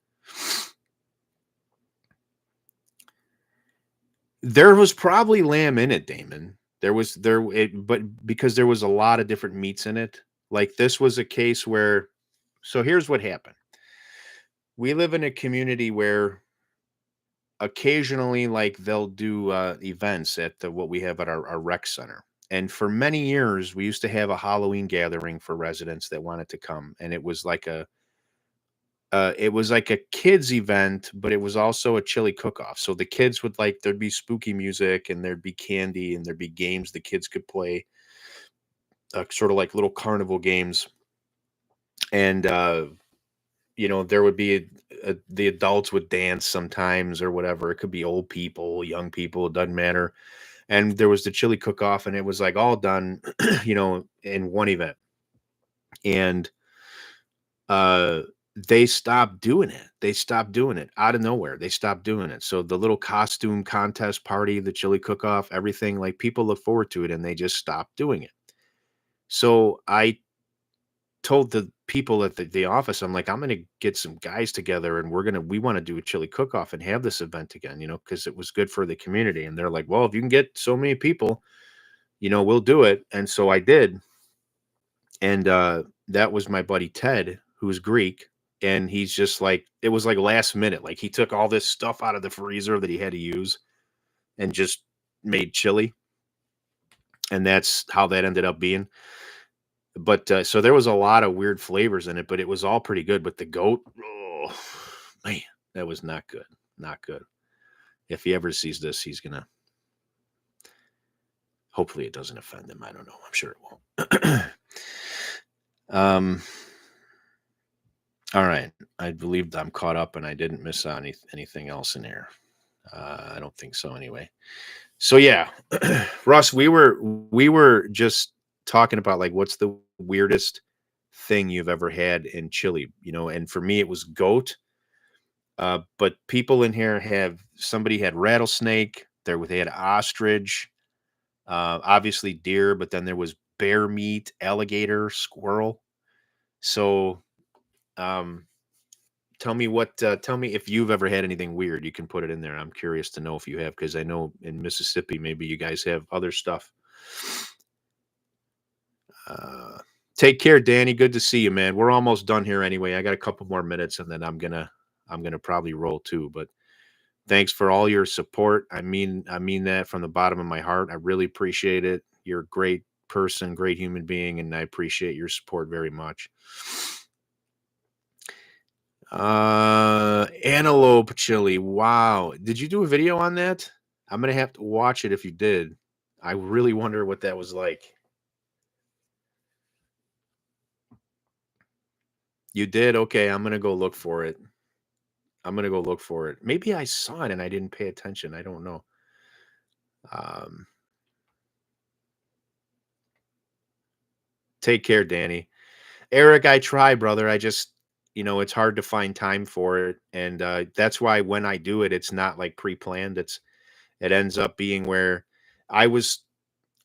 Speaker 1: There was probably lamb in it, Damon. But because there was a lot of different meats in it. Like this was a case where so here's what happened. We live in a community where occasionally like they'll do events at what we have at our rec center. And for many years we used to have a Halloween gathering for residents that wanted to come. And it was like a kids event, but it was also a chili cook-off. So the kids would like there'd be spooky music and there'd be candy and there'd be games the kids could play, sort of like little carnival games. And there would be the adults would dance sometimes or whatever. It could be old people, young people, it doesn't matter. And there was the chili cook-off, and it was like all done, in one event. And uh they stopped doing it. They stopped doing it out of nowhere. They stopped doing it. So the little costume contest party, the chili cook off, everything, like people look forward to it and they just stopped doing it. So I told the people at the office, I'm like, I'm going to get some guys together and we want to do a chili cook off and have this event again, because it was good for the community. And they're like, well, if you can get so many people, we'll do it. And so I did. And that was my buddy Ted, who's Greek. and he's just like it was like last minute. Like he took all this stuff out of the freezer that he had to use and just made chili, and that's how that ended up being. But so there was a lot of weird flavors in it, but it was all pretty good. But the goat, oh man, that was not good. Not good. If he ever sees this, he's gonna. Hopefully, it doesn't offend him. I don't know. I'm sure it won't. um. All right. I believe I'm caught up, and I didn't miss on anything else in here. I don't think so, anyway. So yeah, Russ, we were just talking about like what's the weirdest thing you've ever had in Chile, and for me it was goat. But people in here have somebody had rattlesnake, they had ostrich, obviously deer, but then there was bear meat, alligator, squirrel. So um tell me if you've ever had anything weird. You can put it in there. I'm curious to know if you have, because I know in Mississippi maybe you guys have other stuff. Uh, Take care, Danny. Good to see you, man. We're almost done here anyway. I got a couple more minutes, and then I'm gonna probably roll too. But thanks for all your support. I mean that from the bottom of my heart. I really appreciate it. You're a great person, great human being, and I appreciate your support very much. Antelope chili. Wow. Did you do a video on that? I'm gonna have to watch it if you did. I really wonder what that was like. You did? Okay, I'm gonna go look for it. I'm gonna go look for it. Maybe I saw it and I didn't pay attention. I don't know. Um, Take care, Danny. Eric, I try, brother. I just, it's hard to find time for it, and that's why when I do it, it's not like pre-planned. It ends up being where I was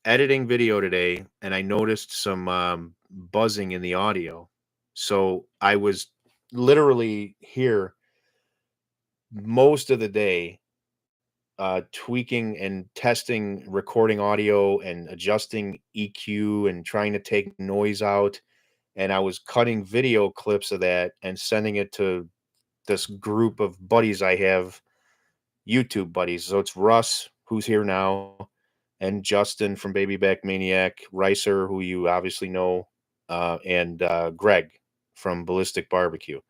Speaker 1: editing video today and I noticed some buzzing in the audio. So I was literally here most of the day tweaking and testing recording audio and adjusting EQ and trying to take noise out. And I was cutting video clips of that and sending it to this group of buddies I have, YouTube buddies. So it's Russ, who's here now, and Justin from Baby Back Maniac, Ricer, who you obviously know, and Greg from Ballistic Barbecue.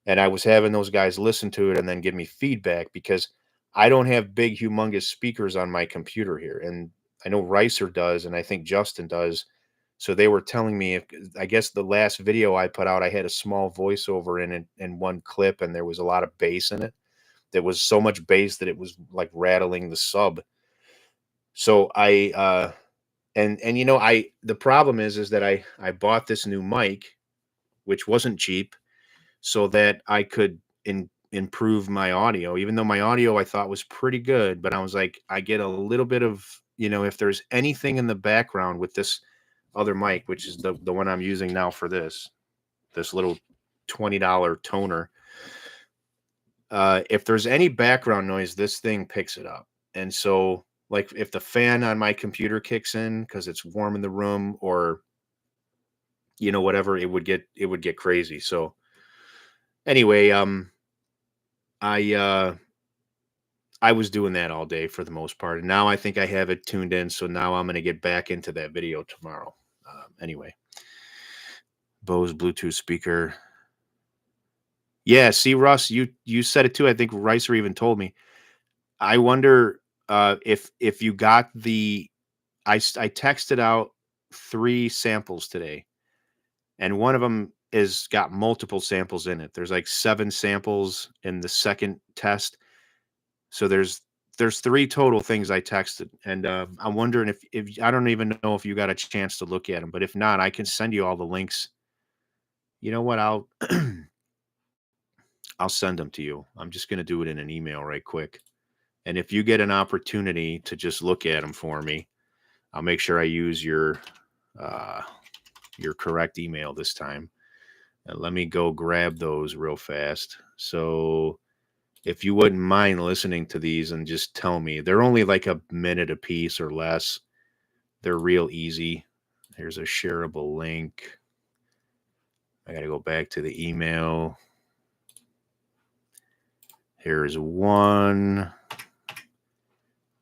Speaker 1: And I was having those guys listen to it and then give me feedback because I don't have big, humongous speakers on my computer here. And I know Ricer does, and I think Justin does. So they were telling me, if I guess the last video I put out, I had a small voiceover in it in one clip, and there was a lot of bass in it. There was so much bass that it was like rattling the sub. So I the problem is that I bought this new mic, which wasn't cheap, so that I could improve my audio, even though my audio I thought was pretty good. But I was like, I get a little bit of, if there's anything in the background with this other mic, which is the one I'm using now for this little $20 toner. If there's any background noise, this thing picks it up. And so, like, if the fan on my computer kicks in because it's warm in the room, or whatever, it would get crazy. So anyway, I I was doing that all day for the most part, and now I think I have it tuned in. So now I'm gonna get back into that video tomorrow. Anyway, Bose Bluetooth speaker. Yeah, see, Russ, you said it too. I think Ricer even told me. I wonder if you got I texted out 3 samples today, and one of them is got multiple samples in it. There's like 7 samples in the second test. So there's 3 total things I texted, and I'm wondering if I don't even know if you got a chance to look at them, but if not, I can send you all the links. You know what? I'll send them to you. I'm just gonna do it in an email right quick. And if you get an opportunity to just look at them for me, I'll make sure I use uh, your correct email this time. And let me go grab those real fast. So if you wouldn't mind listening to these and just tell me, they're only like a minute a piece or less. They're real easy. Here's a shareable link. I got to go back to the email. Here's one.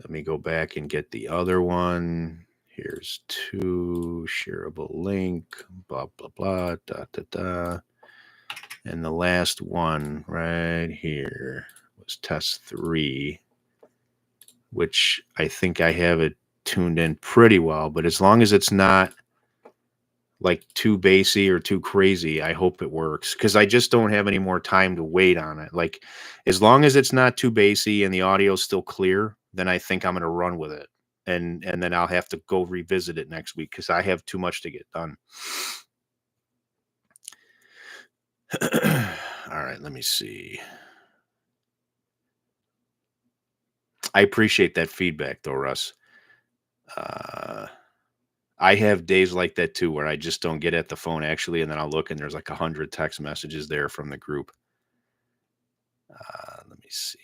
Speaker 1: Let me go back and get the other one. Here's two. Shareable link. Blah, blah, blah. Da, da, da. And the last one right here was test 3, which I think I have it tuned in pretty well. But as long as it's not like too bassy or too crazy, I hope it works, because I just don't have any more time to wait on it. Like, as long as it's not too bassy and the audio's still clear, then I think I'm going to run with it. And then I'll have to go revisit it next week because I have too much to get done. All right, let me see. I appreciate that feedback, though, Russ. I have days like that too, where I just don't get at the phone actually, and then I'll look and there's like 100 text messages there from the group. Let me see.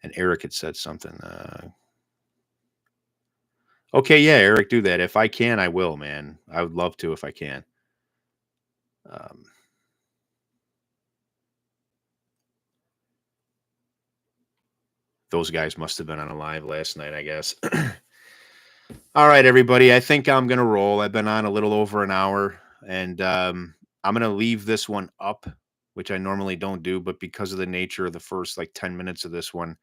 Speaker 1: And Eric had said something. Okay, yeah, Eric, do that. If I can, I will, man. I would love to if I can. Those guys must have been on a live last night, I guess. All right, everybody. I think I'm going to roll. I've been on a little over an hour, and I'm going to leave this one up, which I normally don't do, but because of the nature of the first like 10 minutes of this one,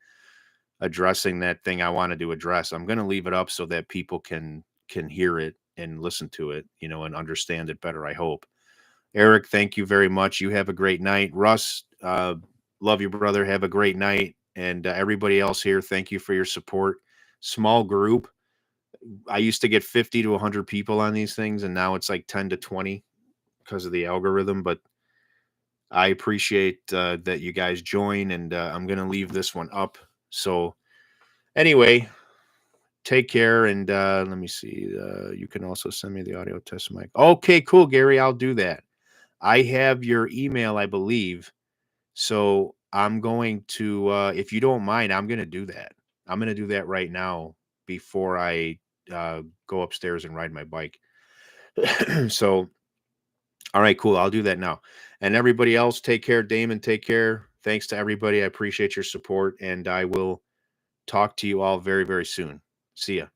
Speaker 1: addressing that thing I wanted to address, I'm going to leave it up so that people can hear it and listen to it, and understand it better, I hope. Eric, thank you very much. You have a great night. Russ, love you, brother. Have a great night. And everybody else here, thank you for your support. Small group. I used to get 50 to 100 people on these things, and now it's like 10 to 20 because of the algorithm. But I appreciate that you guys join, and I'm going to leave this one up. So anyway, take care, and let me see. You can also send me the audio test mic. Okay, cool, Gary. I'll do that. I have your email, I believe. So I'm going to, if you don't mind, I'm going to do that. I'm going to do that right now before I go upstairs and ride my bike. So, all right, cool. I'll do that now. And everybody else, take care. Damon, take care. Thanks to everybody. I appreciate your support, and I will talk to you all very, very soon. See ya.